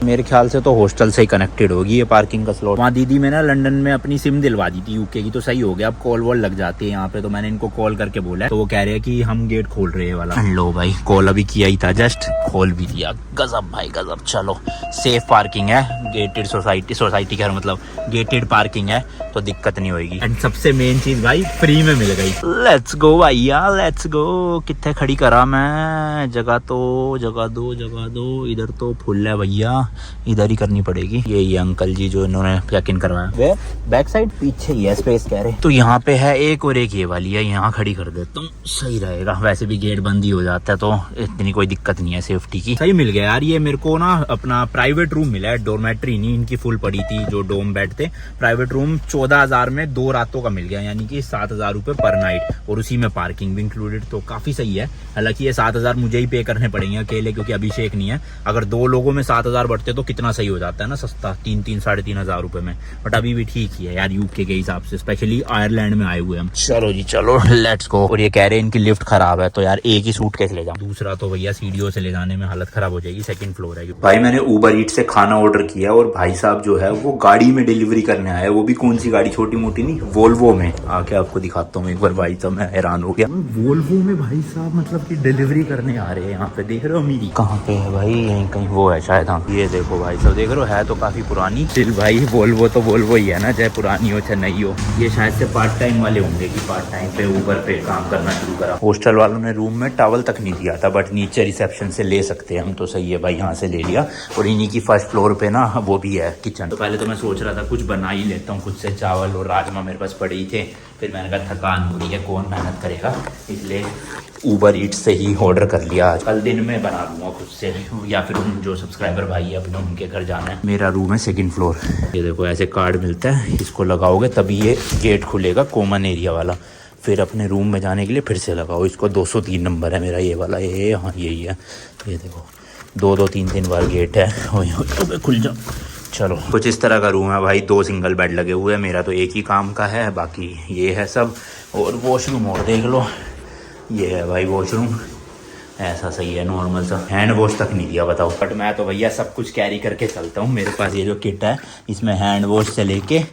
मेरे ख्याल से तो हॉस्टल से ही कनेक्टेड होगी ये पार्किंग का स्लॉट। वहाँ दीदी में ना लंदन में अपनी सिम दिलवा दी थी यूके की, तो सही हो गया, अब कॉल वॉल लग जाती है यहाँ पे, तो मैंने इनको कॉल करके बोला है, तो वो कह रहे हैं कि हम गेट खोल रहे हैं वाला। लो भाई, कॉल अभी किया ही था जस्ट, खोल भी दिया, गजब भाई गजब। चलो सेफ पार्किंग है, गेटेड सोसाइटी का मतलब गेटेड पार्किंग है, तो दिक्कत नहीं होगी। एंड सबसे मेन चीज भाई फ्री में मिल गई। लेट्स गो भैया लेट्स गो। कितने खड़ी करा मैं, जगह दो, इधर तो फुल है भैया, इधर ही करनी पड़ेगी। ये अंकल जी जो इन्होंने चेक इन करवाया, वे बैक साइड पीछे ही है स्पेस कह रहे, तो यहाँ पे है एक और एक ये वाली है, यहाँ खड़ी कर देता हूँ, सही रहेगा। वैसे भी गेट बंद ही हो जाता है, तो इतनी कोई दिक्कत नहीं है सेफ्टी की। सही मिल गया यार, ये मेरे को ना अपना प्राइवेट रूम मिला है, डोरमेट्री नहीं, इनकी फुल पड़ी थी जो डोम बेड थे। प्राइवेट रूम 14,000 में 2 रातों का मिल गया, यानी कि 7,000 रुपए पर नाइट, और उसी में पार्किंग भी इंक्लूडेड, तो काफी सही है। हालांकि ये 7,000 मुझे ही पे करने पड़ेंगे अकेले, क्योंकि अभिषेक नहीं है। अगर 2 लोगों में 7,000 बढ़ते तो कितना सही हो जाता है ना, सस्ता 3-3 साढ़े 3,000 रुपए में। बट अभी भी ठीक ही है यार यूके के हिसाब से, स्पेशली आयरलैंड में आए हुए हम। चलो जी चलो लेट्स गो। और ये कह रहे हैं इनकी लिफ्ट खराब है, तो यार एक ही सूटकेस ले जाऊं, दूसरा तो भैया सीढ़ियों से ले जाने में हालत खराब हो जाएगी, सेकंड फ्लोर है। भाई मैंने उबर ईट से खाना ऑर्डर किया, और भाई साहब जो है वो गाड़ी में डिलीवरी करने आया, वो भी कौन सी गाड़ी, छोटी मोटी नहीं, वोल्वो में। आके आपको दिखाता हूँ एक बार, भाई साहब मैं हैरान हो गया, वोल्वो में भाई साहब मतलब की डिलीवरी करने आ रहे हैं। यहाँ पे देख रहे हो मेरी कहाँ पे है भाई, यहीं कहीं वो है शायद, हाँ ये देखो भाई साहब, देख रहे हो है तो काफी पुरानी स्टिल भाई, वोल्वो तो वोल्वो ही है ना, चाहे पुरानी हो चाहे नई हो। ये शायद से पार्ट टाइम वाले होंगे कि पार्ट टाइम पे ऊबर पे काम करना शुरू करा। हॉस्टल वालों ने रूम में टॉवल तक नहीं दिया था, बट नीचे रिसेप्शन से ले सकते हैं हम, तो सही है भाई, यहाँ से ले लिया। और इन्हीं की फर्स्ट फ्लोर पे ना वो भी है किचन। तो पहले तो मैं सोच रहा था कुछ बना ही लेता हूँ खुद से, चावल और राजमा मेरे पास पड़े ही थे, फिर मैंने कहा थकान हो रही है, कौन मेहनत करेगा, इसलिए उबर ईट से ही ऑर्डर कर लिया। कल दिन में बना लूँगा खुद से, या फिर उन जो सब्सक्राइबर भाई है अपने उनके घर जाना है। मेरा रूम है सेकंड फ्लोर, ये देखो ऐसे कार्ड मिलता है, इसको लगाओगे तभी ये गेट खुलेगा, कॉमन एरिया वाला। फिर अपने रूम में जाने के लिए फिर से लगाओ इसको, 203 नंबर है मेरा ये वाला, ये हाँ यही है, ये देखो 2-3 बार गेट है, खुल जाओ। चलो कुछ इस तरह का रूम है भाई, 2 सिंगल बेड लगे हुए हैं, मेरा तो एक ही काम का है, बाकी ये है सब। और वॉशरूम और देख लो, ये है भाई वॉशरूम, ऐसा सही है नॉर्मल सा, हैंड वॉश तक नहीं दिया बताओ। बट मैं तो भैया सब कुछ कैरी करके चलता हूँ, मेरे पास ये जो किट है इसमें हैंड वॉश से लेके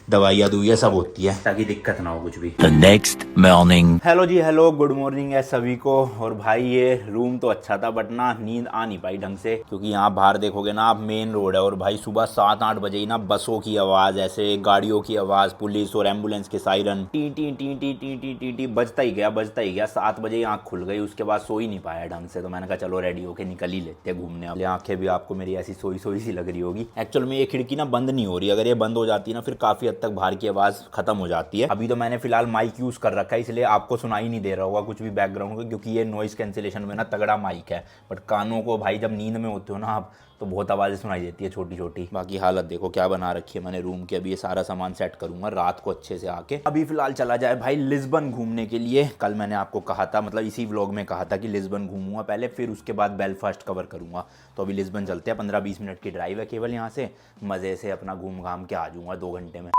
दवाइयाँ दुइयाँ सब होती है, ताकि दिक्कत ना हो कुछ भी। The next morning। हेलो जी हेलो, गुड मॉर्निंग है सभी को। और भाई ये रूम तो अच्छा था, बट ना नींद आ नहीं पाई ढंग से, क्योंकि यहाँ बाहर देखोगे ना आप, मेन रोड है, और भाई सुबह 7-8 बजे ही ना बसों की आवाज़, ऐसे गाड़ियों की आवाज़, पुलिस और एम्बुलेंस के siren T T T T T T T T बजता ही गया। 7 बजे आँख खुल गई, उसके बाद सो ही नहीं पाया ढंग से, तो मैंने कहा चलो रेडी होके निकल ही लेते हैं घूमने। अब आंखें भी आपको मेरी ऐसी सोई सी लग रही होगी। एक्चुअल में ये खिड़की ना बंद नहीं हो रही, अगर ये बंद हो जाती है ना फिर काफ़ी हद तक बाहर की आवाज़ खत्म हो जाती है। अभी तो मैंने फिलहाल माइक यूज़ कर रखा है, इसलिए आपको सुनाई नहीं दे रहा होगा कुछ भी बैकग्राउंड का, क्योंकि ये नॉइज़ कैंसिलेशन में ना तगड़ा माइक है। बट कानों को भाई जब नींद में होते हो ना आप, तो बहुत आवाज़ें सुनाई देती है छोटी छोटी। बाकी हालत देखो क्या बना रखी है मैंने रूम की। अभी ये सारा सामान सेट करूंगा रात को अच्छे से आके। अभी फिलहाल चला जाए भाई लिस्बन घूमने के लिए। कल मैंने आपको कहा था, मतलब इसी व्लॉग में कहा था कि लिस्बन घूमूंगा पहले, फिर उसके बाद बेलफास्ट कवर करूंगा। तो अभी लिस्बन चलते हैं, 15-20 मिनट की ड्राइव है केवल यहाँ से, मज़े से अपना घूम घाम के आ जाऊँगा 2 घंटे में।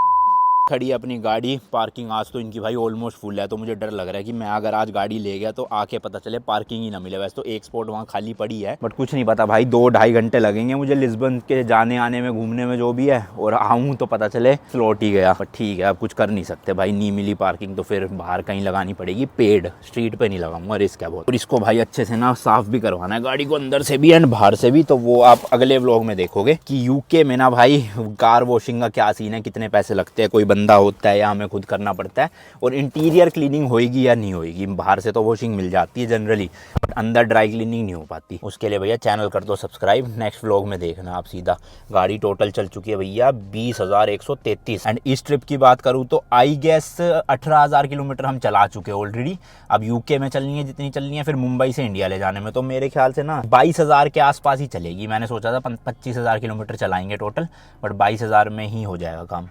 खड़ी है अपनी गाड़ी, पार्किंग आज तो इनकी भाई ऑलमोस्ट फुल है, तो मुझे डर लग रहा है कि मैं अगर आज गाड़ी ले गया तो आके पता चले पार्किंग ही ना मिले। वैसे तो एक स्पॉट वहाँ खाली पड़ी है, बट कुछ नहीं पता भाई, 2-2.5 घंटे लगेंगे मुझे लिस्बन के जाने आने में, घूमने में जो भी है, और आऊँ तो पता चले स्लॉट ही गया। बट ठीक है, अब कुछ कर नहीं सकते भाई, नहीं मिली पार्किंग तो फिर बाहर कहीं लगानी पड़ेगी, पेड स्ट्रीट पे नहीं लगाऊंगा, रिस्क है बहुत। और इसको भाई अच्छे से ना साफ भी करवाना है गाड़ी को, अंदर से भी एंड बाहर से भी, तो वो आप अगले व्लॉग में देखोगे कि यूके में ना भाई कार वॉशिंग का क्या सीन है, कितने पैसे लगते हैं, कोई बंदा होता है या हमें खुद करना पड़ता है, और इंटीरियर क्लीनिंग होएगी या नहीं होएगी। बाहर से तो वॉशिंग मिल जाती है जनरली, बट अंदर ड्राई क्लीनिंग नहीं हो पाती। उसके लिए भैया चैनल कर दो सब्सक्राइब, नेक्स्ट व्लॉग में देखना आप सीधा। गाड़ी टोटल चल चुकी है भैया 20,133, एंड इस ट्रिप की बात करूँ तो आई गेस 18,000 किलोमीटर हम चला चुके हैं ऑलरेडी। अब यूके में चलनी है जितनी चलनी है, फिर मुंबई से इंडिया ले जाने में तो मेरे ख्याल से ना 22,000 के आसपास ही चलेगी। मैंने सोचा था 25,000 किलोमीटर चलाएंगे टोटल, बट 22,000 में ही हो जाएगा काम।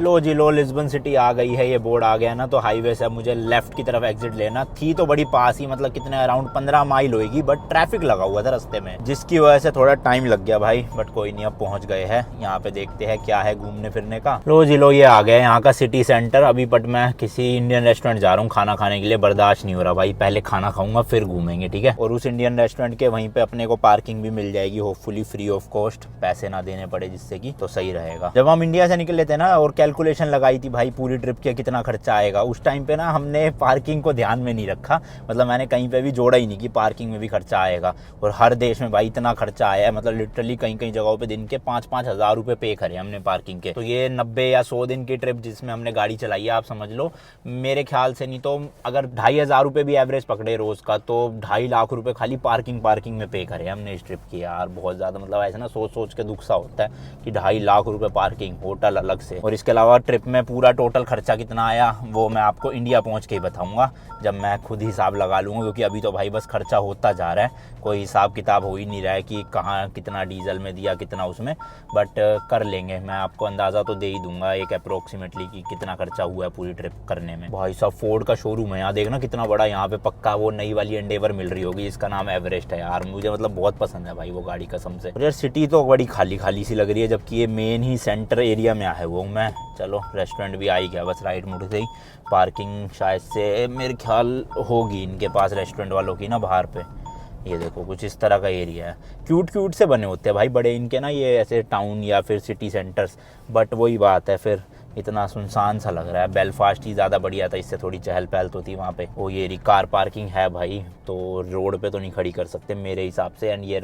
लो जी लो, लिस्बन सिटी आ गई है, ये बोर्ड आ गया ना, तो हाईवे से अब मुझे लेफ्ट की तरफ एग्जिट लेना थी, तो बड़ी पास ही, मतलब कितने अराउंड 15 माइल होएगी, बट ट्रैफिक लगा हुआ था रास्ते में, जिसकी वजह से थोड़ा टाइम लग गया भाई, बट कोई नहीं, अब पहुंच गए हैं। यहाँ पे देखते हैं क्या है घूमने फिरने का। लो जी लो, ये आ गया यहाँ का सिटी सेंटर अभी, बट मैं किसी इंडियन रेस्टोरेंट जा रहा हूँ खाना खाने के लिए, बर्दाश्त नहीं हो रहा भाई, पहले खाना खाऊंगा फिर घूमेंगे, ठीक है। और उस इंडियन रेस्टोरेंट के वहीं पे अपने को पार्किंग भी मिल जाएगी, होपफुली फ्री ऑफ कॉस्ट, पैसे ना देने पड़े जिससे कि, तो सही रहेगा। जब हम इंडिया से निकले थे ना और कैलकुलेशन लगाई थी भाई पूरी ट्रिप के कितना खर्चा आएगा, उस टाइम पे ना हमने पार्किंग को ध्यान में नहीं रखा, मतलब मैंने कहीं पे भी जोड़ा ही नहीं कि पार्किंग में भी खर्चा आएगा। और हर देश में भाई इतना खर्चा आया है, मतलब लिटरली कहीं कहीं जगहों पे दिन के 5-5 हज़ार रुपए पे करे हमने पार्किंग के। तो ये 90 या 100 दिन की ट्रिप जिसमें हमने गाड़ी चलाई है, आप समझ लो मेरे ख्याल से नहीं तो अगर 2,500 रुपये भी एवरेज पकड़े रोज का, तो 2.5 लाख रुपए खाली पार्किंग में पे करे हमने इस ट्रिप की। यार बहुत ज्यादा, मतलब ऐसे ना सोच के दुख सा होता है कि 2.5 लाख रुपए पार्किंग, होटल अलग से। और इसके अलावा ट्रिप में पूरा टोटल खर्चा कितना आया वो मैं आपको इंडिया पहुंच के ही बताऊंगा, जब मैं खुद हिसाब लगा लूँगा, क्योंकि अभी तो भाई बस खर्चा होता जा रहा है, कोई हिसाब किताब हो ही नहीं रहा है कि कहाँ कितना डीजल में दिया कितना उसमें, बट कर लेंगे। मैं आपको अंदाज़ा तो दे ही दूंगा एक अप्रोक्सीमेटली कि कितना खर्चा हुआ है पूरी ट्रिप करने में। भाई साहब फोर्ड का शोरूम है यहाँ, देखना कितना बड़ा, यहाँ पे पक्का वो नई वाली एंडेवर मिल रही होगी, इसका नाम एवरेस्ट है यार, मुझे मतलब बहुत पसंद है भाई वो गाड़ी कसम से। यार सिटी तो बड़ी खाली खाली सी लग रही है, जबकि ये मेन ही सेंटर एरिया में है वो मैं। चलो रेस्टोरेंट भी आ ही गया, बस राइट मुड़ से ही पार्किंग शायद से मेरे ख्याल होगी इनके पास रेस्टोरेंट वालों की ना बाहर पे। ये देखो कुछ इस तरह का एरिया है, क्यूट से बने होते हैं भाई बड़े इनके ना ये ऐसे टाउन या फिर सिटी सेंटर्स, बट वही बात है फिर इतना सुनसान सा लग रहा है। बेलफास्ट ही ज़्यादा बढ़िया था, इससे थोड़ी चहल पहल तो थी वहाँ पे। वो ये कार पार्किंग है भाई, तो रोड पे तो नहीं खड़ी कर सकते मेरे हिसाब से, एंड ये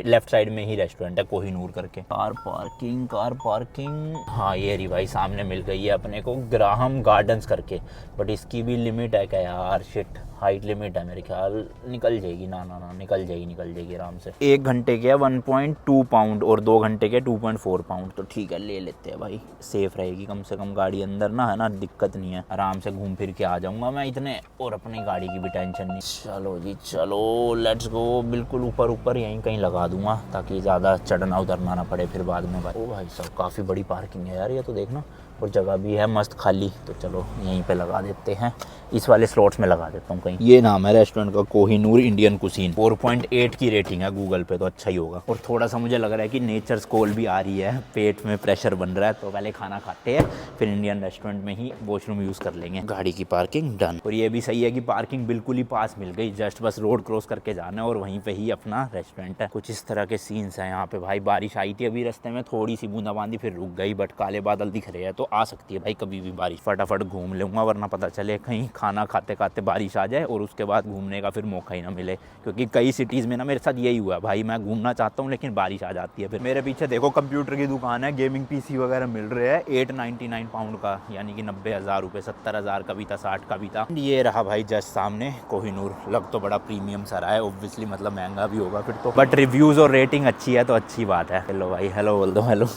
लेफ्ट साइड में ही रेस्टोरेंट है कोहिनूर करके। कार पार्किंग हाँ ये रही भाई, सामने मिल गई है अपने को ग्राहम गार्डन्स करके, बट इसकी भी लिमिट है क्या यार, शिट हाइट लिमिट है मेरे ख्याल, निकल जाएगी ना निकल जाएगी आराम से। 1 घंटे के 1.2 पाउंड और 2 घंटे के 2.4 पाउंड, तो ठीक है ले लेते हैं भाई, सेफ रहेगी कम से कम गाड़ी अंदर ना, है ना, दिक्कत नहीं है, आराम से घूम फिर के आ जाऊंगा मैं इतने, और अपनी गाड़ी की भी टेंशन नहीं। चलो जी चलो लेट्स गो, बिल्कुल ऊपर यहीं कहीं लगा दूंगा ताकि ज़्यादा चढ़ना उतरना ना पड़े फिर बाद में भाई। ओ भाई साहब काफ़ी बड़ी पार्किंग है यार ये तो, देखना, और जगह भी है मस्त खाली, तो चलो यहीं पे लगा देते हैं, इस वाले स्लॉट्स में लगा देता हूँ कहीं। ये नाम है रेस्टोरेंट का, कोहिनूर इंडियन कुसीन, 4.8 की रेटिंग है गूगल पे, तो अच्छा ही होगा। और थोड़ा सा मुझे लग रहा है कि नेचर्स कॉल भी आ रही है, पेट में प्रेशर बन रहा है, तो पहले खाना खाते हैं फिर इंडियन रेस्टोरेंट में ही वॉशरूम यूज़ कर लेंगे। गाड़ी की पार्किंग डन, और ये भी सही है कि पार्किंग बिल्कुल ही पास मिल गई, जस्ट बस रोड क्रॉस करके जाना है और वहीं पे ही अपना रेस्टोरेंट है। कुछ इस तरह के सीन्स हैं यहाँ पे भाई। बारिश आई थी अभी रास्ते में, थोड़ी सी बूंदाबांदी फिर रुक गई, बट काले बादल दिख रहे हैं, तो तो आ सकती है भाई कभी भी बारिश। फटाफट घूम लूँगा वरना पता चले कहीं खाना खाते खाते बारिश आ जाए और उसके बाद घूमने का फिर मौका ही ना मिले, क्योंकि कई सिटीज़ में ना मेरे साथ यही हुआ भाई, मैं घूमना चाहता हूँ लेकिन बारिश आ जाती है। फिर मेरे पीछे देखो कंप्यूटर की दुकान है, गेमिंग PC वगैरह मिल रहे हैं 899 पाउंड का, यानी कि 90,000 रुपये, 70,000 का भी था, 60 का भी था। ये रहा भाई जस्ट सामने कोहिनूर। लग तो बड़ा प्रीमियम सा रहा है ऑब्वियसली, मतलब महंगा भी होगा फिर तो, बट रिव्यूज़ और रेटिंग अच्छी है तो अच्छी बात है। हेलो भाई, हेलो बोल दो, हेलो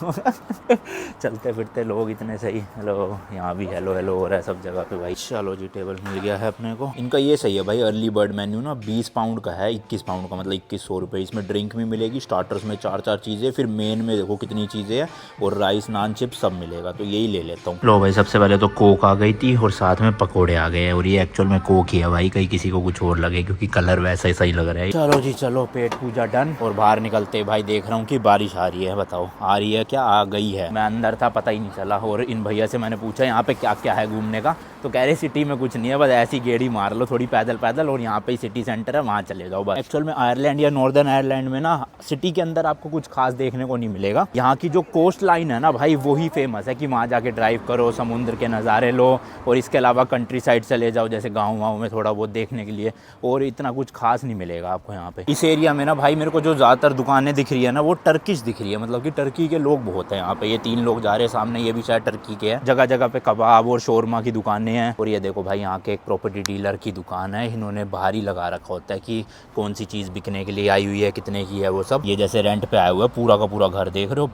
चलते फिरते लोग इतने सही, हेलो यहाँ भी हेलो हेलो हो रहा है सब जगह पे भाई। चलो जी टेबल मिल गया है अपने को। इनका ये सही है भाई, अर्ली बर्ड मेन्यू ना 20 पाउंड का है, 21 पाउंड का, मतलब 2100 रुपये। इसमें ड्रिंक भी मिलेगी, स्टार्टर्स में 4 चीज़ें, फिर मेन में देखो कितनी चीज़ें हैं, और राइस नान चिप्स सब मिलेगा, तो यही ले लेता हूँ। लो भाई सबसे पहले तो कोक आ गई थी और साथ में पकोड़े आ गए हैं, और ये एक्चुअल में कोक ही है भाई, कहीं किसी को कुछ और लगे क्योंकि कलर वैसा ही सही लग रहा है। चलो जी चलो, पेट पूजा डन, और बाहर निकलते भाई देख रहा हूँ कि बारिश आ रही है। बताओ आ रही है क्या, आ गई है? मैं अंदर था पता ही नहीं चला, और इन भैया से मैंने पूछा यहाँ पे क्या क्या है घूमने का, तो कह रहे सिटी में कुछ नहीं है, बस ऐसी गेड़ी मार लो थोड़ी पैदल पैदल और यहाँ पे ही सिटी सेंटर है, वहाँ चले जाओ बस। एक्चुअल में आयरलैंड या नॉर्दर्न आयरलैंड में ना सिटी के अंदर आपको कुछ खास देखने को नहीं मिलेगा। यहाँ की जो कोस्ट लाइन है ना भाई, वही फेमस है कि वहाँ जाके ड्राइव करो, समुद्र के नज़ारे लो, और इसके अलावा कंट्री साइड चले जाओ जैसे गाँव में थोड़ा बहुत देखने के लिए, और इतना कुछ खास नहीं मिलेगा आपको यहाँ पे। इस एरिया में ना भाई मेरे को जो ज़्यादातर दुकानें दिख रही है ना वो टर्किश दिख रही है, मतलब कि टर्की के लोग बहुत हैं यहाँ पे। ये 3 लोग जा रहे हैं सामने, ये भी शायद टर्की के हैं। जगह जगह पे कबाब और शोरमा की दुकानें हैं, और ये देखो भाई यहाँ के एक प्रॉपर्टी डीलर की दुकान है, इन्होंने बाहर ही लगा रखा होता है कि कौन सी चीज़ बिकने के लिए आई हुई है, कितने की है वो सब। ये जैसे रेंट पे आया हुआ है, पूरा का पूरा घर देख रहे हो,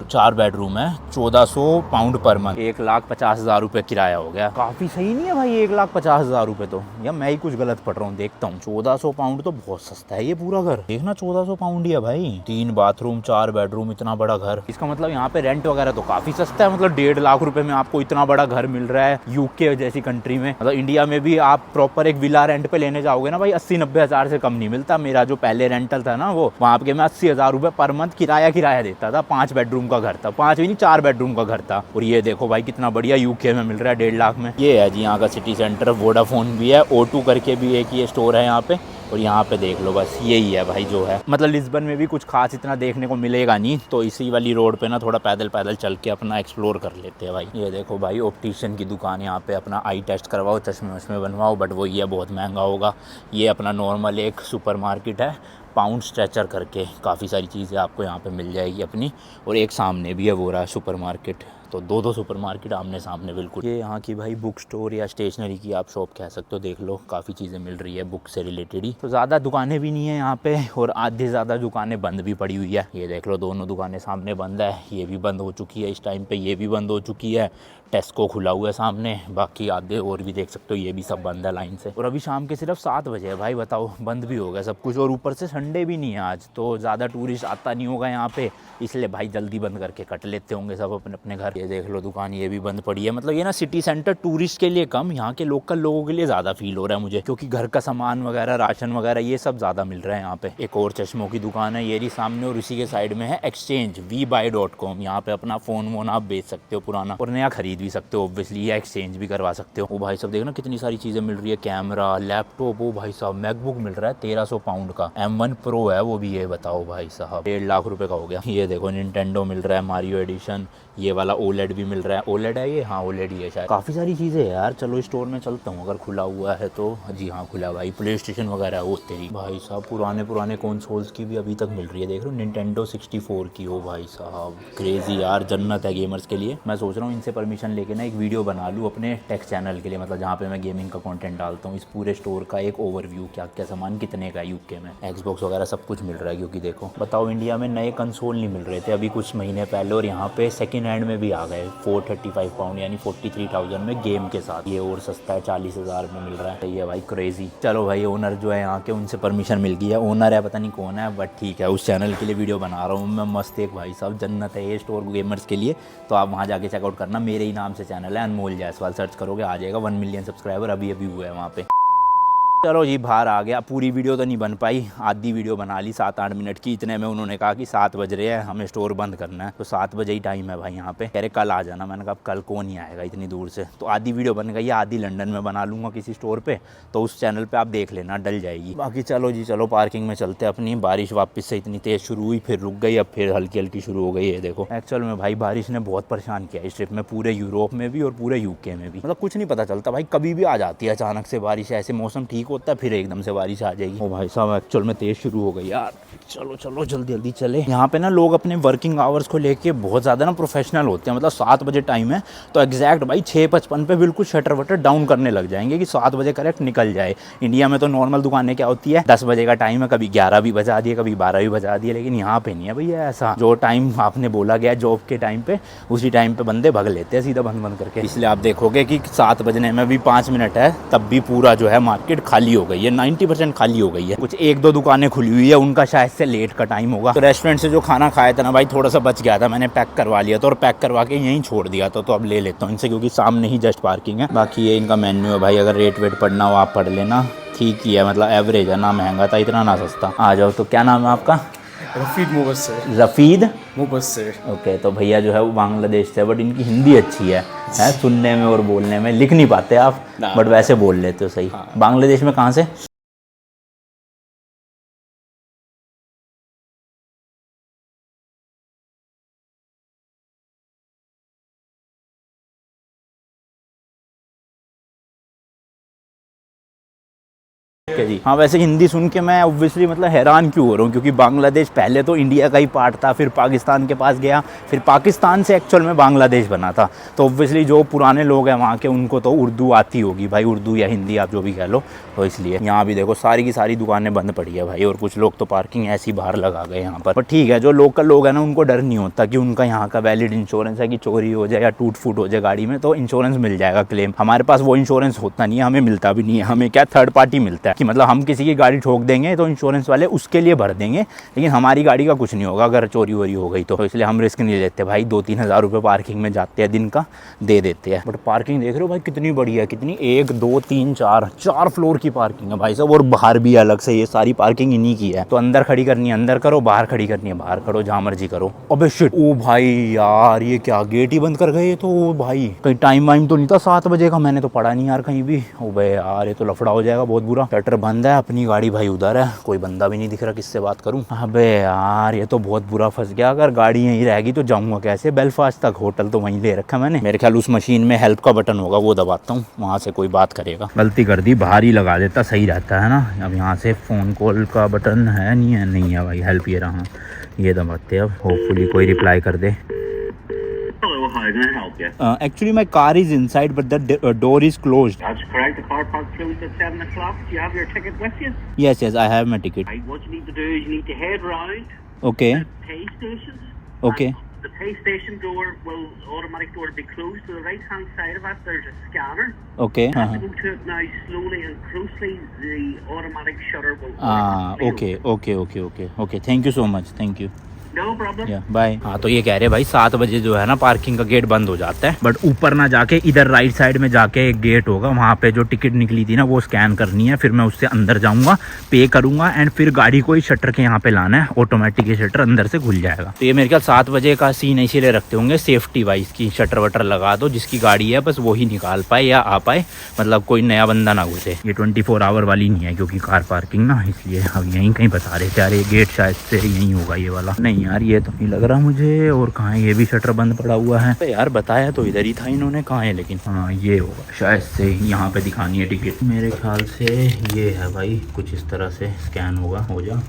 4 बेडरूम है, 1400 पाउंड पर मंथ, 1,50,000 रुपये किराया हो गया। काफ़ी सही नहीं है भाई 1,50,000 रुपये तो, या मैं ही कुछ गलत पढ़ रहा हूँ, देखता हूँ। 1400 पाउंड तो बहुत सस्ता है ये पूरा घर, देखना 1400 पाउंड ही है भाई। 3 बाथरूम 4 बेडरूम, इतना बड़ा घर। इसका मतलब यहाँ पे रेंट वगैरह तो काफ़ी सस्ता है, मतलब 1.5 लाख रुपए में आपको इतना बड़ा घर मिल रहा है यूके जैसी कंट्री में। मतलब इंडिया में भी आप प्रॉपर एक विला रेंट पे लेने जाओगे ना भाई, 80-90 हज़ार से कम नहीं मिलता। मेरा जो पहले रेंटल था ना वो, वहाँ पे मैं 80,000 रुपये पर मंथ किराया देता था। 5 बेडरूम का घर था, 5 भी नहीं 4 बेडरूम का घर था। और ये देखो भाई कितना बढ़िया यूके में मिल रहा है 1.5 लाख में। ये है जी यहाँ का सिटी सेंटर, वोडाफोन भी है, O2 करके भी एक ये स्टोर है यहाँ पे, और यहाँ पे देख लो बस यही है भाई जो है। मतलब लिस्बन में भी कुछ खास इतना देखने को मिलेगा नहीं, तो इसी वाली रोड पे ना थोड़ा पैदल पैदल चल के अपना एक्सप्लोर कर लेते हैं भाई। ये देखो भाई ऑप्टिशियन की दुकान, यहाँ पे अपना आई टेस्ट करवाओ, चश्मे वश्मे बनवाओ, बट वो ये बहुत महंगा होगा। ये अपना नॉर्मल एक सुपर मार्केट है, पाउंड स्ट्रेचर करके, काफ़ी सारी चीज़ें आपको यहाँ पे मिल जाएगी अपनी। और एक सामने भी है वो रहा सुपर मार्केट, तो 2 सुपर मार्केट आमने सामने बिल्कुल। ये यहाँ की भाई बुक स्टोर या स्टेशनरी की आप शॉप कह सकते हो, देख लो काफ़ी चीज़ें मिल रही है बुक से रिलेटेड ही। तो ज़्यादा दुकानें भी नहीं है यहाँ पे, और आधे ज़्यादा दुकानें बंद भी पड़ी हुई है। ये देख लो दोनों दुकानें सामने बंद है, ये भी बंद हो चुकी है इस टाइम पे, ये भी बंद हो चुकी है। टेस्को खुला हुआ है सामने, बाकी आधे और भी देख सकते हो ये भी सब बंद है लाइन से। और अभी शाम के सिर्फ 7 बजे है भाई, बताओ बंद भी हो गया सब कुछ, और ऊपर से संडे भी नहीं है आज, तो ज़्यादा टूरिस्ट आता नहीं होगा यहाँ पे, इसलिए भाई जल्दी बंद करके कट लेते होंगे सब अपने अपने घर। ये देख लो दुकान ये भी बंद पड़ी है। मतलब ये ना सिटी सेंटर टूरिस्ट के लिए कम, यहाँ के लोकल लोगों के लिए ज़्यादा फील हो रहा है मुझे, क्योंकि घर का सामान वगैरह, राशन वगैरह ये सब ज़्यादा मिल रहा है यहाँ पे। एक और चश्मों की दुकान है ये रही सामने, और इसी के साइड में है एक्सचेंज webuy.com, यहाँ पे अपना फ़ोन वोन आप बेच सकते हो पुराना, और नया खरीद भी सकते हो ऑब्वियसली, या एक्सचेंज भी करवा सकते हो। वो भाई सब देखना कितनी सारी चीज़ें मिल रही है, कैमरा, लैपटॉप, वो भाई साहब मैकबुक मिल रहा है 1300 पाउंड का, M1 प्रो है वो भी, ये बताओ भाई साहब 1.5 लाख रुपए का हो गया। ये देखो निंटेंडो मिल रहा है, मारियो एडिशन, ये वाला ओलेड भी मिल रहा है। ओलेड है ये, हाँ ओलेड ही है शायद। काफ़ी सारी चीज़ें है यार, चलो स्टोर में चलता हूँ अगर खुला हुआ है तो। जी हाँ खुला भाई, प्ले स्टेशन वगैरह वो तेरी भाई साहब, पुराने कंसोल्स की भी अभी तक मिल रही है, देख लो निंटेंडो 64 की, हो भाई साहब क्रेजी यार, जन्नत है गेमर्स के लिए। मैं सोच रहा हूँ इनसे परमिशन लेके ना एक वीडियो बना लूँ अपने टेक चैनल के लिए, मतलब जहाँ पे मैं गेमिंग का कंटेंट डालता हूँ, इस पूरे स्टोर का एक ओवरव्यू, क्या क्या सामान कितने का यूके में, एक्सबॉक्स वगैरह सब कुछ मिल रहा है। क्योंकि देखो बताओ इंडिया में नए कंसोल नहीं मिल रहे थे अभी कुछ महीने पहले, और यहाँ पे सेकेंड हैंड में भी आ गए 435 पाउंड यानी 43,000 में गेम के साथ। ये और सस्ता है 40,000 में मिल रहा है। ये भाई क्रेजी। चलो भाई ओनर जो है यहाँ के, उनसे परमिशन मिल गई है, ओनर है पता नहीं कौन है, बट ठीक है, उस चैनल के लिए वीडियो बना रहा हूँ मैं मस्त। एक भाई साहब जन्नत है ये स्टोर गेमर्स के लिए, तो आप वहाँ जाके चेकआउट करना, मेरे ही नाम से चैनल है अनमोल जायसवाल, सर्च करोगे आ जाएगा। 1 मिलियन सब्सक्राइबर अभी हुए हैं वहाँ पे। चलो जी बाहर आ गया। पूरी वीडियो तो नहीं बन पाई, आधी वीडियो बना ली 7-8 मिनट की। इतने में उन्होंने कहा कि 7 बज रहे हैं, हमें स्टोर बंद करना है। तो 7 बजे ही टाइम है भाई यहाँ पे। कह रहे कल आ जाना। मैंने कहा कल कौन नहीं आएगा इतनी दूर से। तो आधी वीडियो बन गई है, आधी लंदन में बना लूँगा किसी स्टोर पर, तो उस चैनल पर आप देख लेना, डल जाएगी। बाकी चलो जी चलो पार्किंग में चलते हैं अपनी। बारिश वापस से इतनी तेज़ शुरू हुई, फिर रुक गई, अब फिर हल्की हल्की शुरू हो गई है। देखो एक्चुअल में भाई बारिश ने बहुत परेशान किया इस ट्रिप में, पूरे यूरोप में भी और पूरे यूके में भी। मतलब कुछ नहीं पता चलता भाई, कभी भी आ जाती है अचानक से बारिश। ऐसे मौसम ठीक होता है फिर एकदम से बारिश आ जाएगी। ओ भाई साहब एक्चुअल में तेज शुरू हो गई यार। चलो चलो जल्दी जल्दी चले। यहाँ पे ना लोग अपने वर्किंग आवर्स को लेके बहुत ज़्यादा ना प्रोफेशनल होते हैं। मतलब 7 बजे टाइम है तो एग्जैक्ट भाई 6:55 पे बिल्कुल शटर वटर डाउन करने लग जाएंगे कि 7 बजे करेक्ट निकल जाए। इंडिया में तो नॉर्मल दुकानें क्या होती है, 10 बजे का टाइम है, कभी 11 भी बजा दिए, कभी 12 भी बजा दिए। लेकिन यहाँ पे नहीं है भैया ऐसा। जो टाइम आपने बोला गया जॉब के टाइम पे, उसी टाइम पे बंदे भग लेते हैं सीधा बंद करके। इसलिए आप देखोगे कि 7 बजने में भी 5 मिनट है, तब भी पूरा जो है मार्केट खाली हो गई है, 90% खाली हो गई है। कुछ 1-2 दुकानें खुली हुई है, उनका शायद से लेट का टाइम होगा। तो रेस्टोरेंट से जो खाना खाया था ना भाई, थोड़ा सा बच गया था, मैंने पैक करवा लिया था और पैक करवा के यहीं छोड़ दिया था। तो अब ले लेता हूँ इनसे, क्योंकि सामने ही जस्ट पार्किंग है। बाकी ये इनका मेन्यू है भाई, अगर रेट वेट पढ़ना हो आप पढ़ लेना, ठीक ही है, मतलब एवरेज है, ना महंगा था इतना ना सस्ता। आ जाओ। तो क्या नाम है आपका? रफीद मुबस्सिर। रफीद मुबस्सिर। ओके। तो भैया जो है वो बांग्लादेश से, बट इनकी हिंदी अच्छी है सुनने में और बोलने में। लिख नहीं पाते आप, बट वैसे बोल लेते हो सही। बांग्लादेश में कहाँ से? जी हाँ, वैसे हिंदी सुन के मैं ऑब्वियसली मतलब हैरान क्यों हो रहा हूँ, क्योंकि बांग्लादेश पहले तो इंडिया का ही पार्ट था, फिर पाकिस्तान के पास गया, फिर पाकिस्तान से एक्चुअल में बांग्लादेश बना था। तो ऑब्वियसली जो पुराने लोग हैं वहाँ के, उनको तो उर्दू आती होगी भाई, उर्दू या हिंदी आप जो भी कह लो। तो इसलिए यहाँ भी देखो सारी की सारी दुकानें बंद पड़ी है भाई, और कुछ लोग तो पार्किंग ऐसी बाहर लगा गए यहाँ पर। ठीक है, जो लोकल लोग हैं ना, उनको डर नहीं होता कि उनका यहाँ का वैलिड इंश्योरेंस है कि चोरी हो जाए या टूट फूट हो जाए गाड़ी में तो इंश्योरेंस मिल जाएगा क्लेम। हमारे पास वो इंश्योरेंस होता नहीं है, हमें मिलता भी नहीं है। हमें क्या थर्ड पार्टी मिलता है कि मतलब हम किसी की गाड़ी ठोक देंगे तो इंश्योरेंस वाले उसके लिए भर देंगे, लेकिन हमारी गाड़ी का कुछ नहीं होगा अगर चोरी वोरी हो गई तो इसलिए हम रिस्क नहीं लेते भाई। 2-3 हज़ार रुपये पार्किंग में जाते हैं, दिन का दे देते हैं। बट पार्किंग देख रहे हो भाई कितनी बड़ी है, कितनी 1 2 3 4 फ्लोर की पार्किंग है भाई साहब, और बाहर भी अलग से। ये सारी पार्किंग इन्हीं की है। तो अंदर खड़ी करनी है अंदर करो, बाहर खड़ी करनी है बाहर करो, जहाँ मर्जी करो। अबे शिट, ओ भाई यार ये क्या गेट ही बंद कर गए। तो भाई कहीं टाइम वाइम तो नहीं था 7 बजे का? मैंने तो पढ़ा नहीं यार कहीं भी। ओ भाई यार ये तो लफड़ा हो जाएगा बहुत बुरा। शटर बंद है, अपनी गाड़ी भाई उधर है, कोई बंदा भी नहीं दिख रहा, किससे बात करूं? अबे यार ये तो बहुत बुरा फंस गया। अगर गाड़ी यहीं रहेगी तो जाऊंगा कैसे बेलफास्ट तक? होटल तो वहीं ले रखा मैंने। मेरे ख्याल उस मशीन में हेल्प का बटन होगा, वो दबाता हूँ, वहाँ से कोई बात करेगा। गलती कर दी, बाहर ही लगा देता, सही रहता है ना। अब यहाँ से फ़ोन कॉल का बटन है नहीं है भाई। हेल्प ये रहा, ये दबाते अब, होपफुली कोई रिप्लाई कर दे। Hello, how can I help you? Actually my car is inside but the door is closed. That's correct. The car park closed at 7 o'clock. Do you have your ticket with you? Yes, I have my ticket. Right, what you need to do is you need to head round Okay. the pay stations. Okay. And the pay station door will automatic door will be closed. To the right hand side of it, there's a scanner. Okay. You have to go to it now slowly and closely. The automatic shutter will. Okay. Thank you so much. Thank you. No problem. Bye. हाँ तो ये कह रहे भाई 7 बजे जो है ना पार्किंग का गेट बंद हो जाता है, बट ऊपर ना जाके इधर राइट साइड में जाके एक गेट होगा, वहाँ पे जो टिकट निकली थी ना वो स्कैन करनी है, फिर मैं उससे अंदर जाऊँगा, पे करूँगा एंड फिर गाड़ी को ही शटर के यहाँ पे लाना है, ऑटोमेटिक ये शटर अंदर से खुल जाएगा। तो ये मेरे ख्याल 7 बजे का सीन इसीलिए रखते होंगे सेफ्टी वाइज की शटर वटर लगा दो, जिसकी गाड़ी है बस वही निकाल पाए या आ पाए, मतलब कोई नया बंदा ना घुसे। ये 24 आवर वाली नहीं है क्योंकि कार पार्किंग ना, इसलिए अब यहीं कहीं बता रहे थे यार ये गेट शायद से यहीं होगा ये वाला। नहीं यार ये तो नहीं लग रहा मुझे। और कहाँ है, ये भी शटर बंद पड़ा हुआ है। तो यार बताया तो इधर ही था इन्होंने, कहाँ है लेकिन? हाँ ये होगा शायद से, यहाँ पे दिखानी है टिकट मेरे ख्याल से। ये है भाई, कुछ इस तरह से स्कैन होगा, हो जा,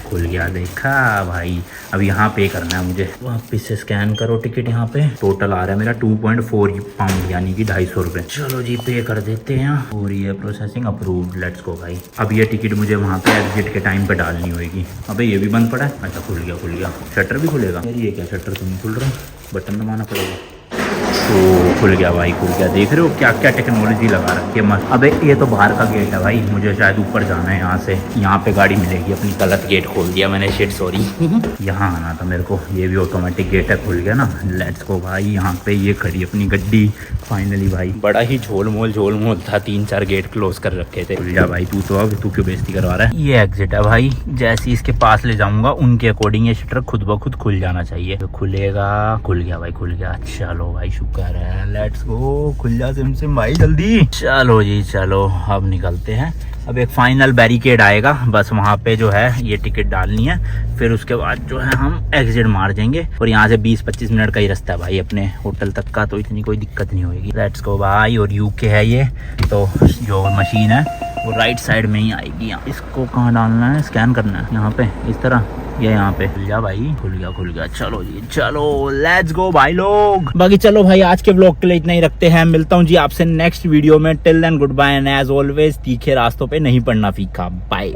खुल गया, देखा भाई। अब यहाँ पे करना है मुझे, वापिस से स्कैन करो टिकट। यहाँ पे टोटल आ रहा है मेरा 2.4 पाउंड यानी कि 250 रुपये। चलो जी पे कर देते हैं और ये प्रोसेसिंग अप्रूव्ड, लेट्स गो भाई। अब ये टिकट मुझे वहाँ पे एग्जिट के टाइम पे डालनी होगी। अबे ये भी बंद पड़ा है, अच्छा खुल गया। शटर भी खुलेगा यार, ये क्या शटर तो नहीं खुल रहा, बटन दबाना पड़ेगा। तो खुल गया भाई, खुल गया। देख रहे हो क्या क्या टेक्नोलॉजी लगा रखी है मस्त। अबे ये तो बाहर का गेट है भाई, मुझे शायद ऊपर जाना है यहाँ से, यहाँ पे गाड़ी मिलेगी। अपनी गलत गेट खोल दिया मैंने, शिट सॉरी। यहाँ आना था मेरे को। ये भी ऑटोमेटिक गेट है, खुल गया ना, लेट्स गो भाई। यहाँ पे ये खड़ी अपनी गड्डी, फाइनली भाई बड़ा ही झोल मोल था, 3-4 गेट क्लोज कर रखे थे। खुल जा भाई तू तो, अब तू क्यों बेइज्जती करवा रहा है। ये एग्जिट है भाई, जैसे इसके पास ले जाऊंगा उनके अकॉर्डिंग ये शटर खुद ब खुद खुल जाना चाहिए। तो खुलेगा, खुल गया भाई, खुल गया। चलो भाई शुक्र है, लेट्स गो, खुल जा सिम भाई जल्दी। चलो जी चलो, अब निकलते हैं। अब एक फाइनल बैरिकेड आएगा, बस वहाँ पे जो है ये टिकट डालनी है, फिर उसके बाद जो है हम एग्जिट मार देंगे। और यहाँ से 20-25 मिनट का ही रास्ता है भाई अपने होटल तक का, तो इतनी कोई दिक्कत नहीं होगी। लेट्स गो भाई। और यूके है ये, तो जो मशीन है वो राइट साइड में ही आएगी। यहाँ इसको कहाँ डालना है, स्कैन करना है यहाँ पे, इस तरह, ये यहाँ पे। खुल जा भाई, खुल गया। चलो जी चलो, लेट्स गो भाई लोग। बाकी चलो भाई, आज के व्लॉग के लिए इतना ही रखते हैं। मिलता हूँ जी आपसे नेक्स्ट वीडियो में। Till then good bye and as always तीखे रास्तों पे नहीं पड़ना फीका। बाय।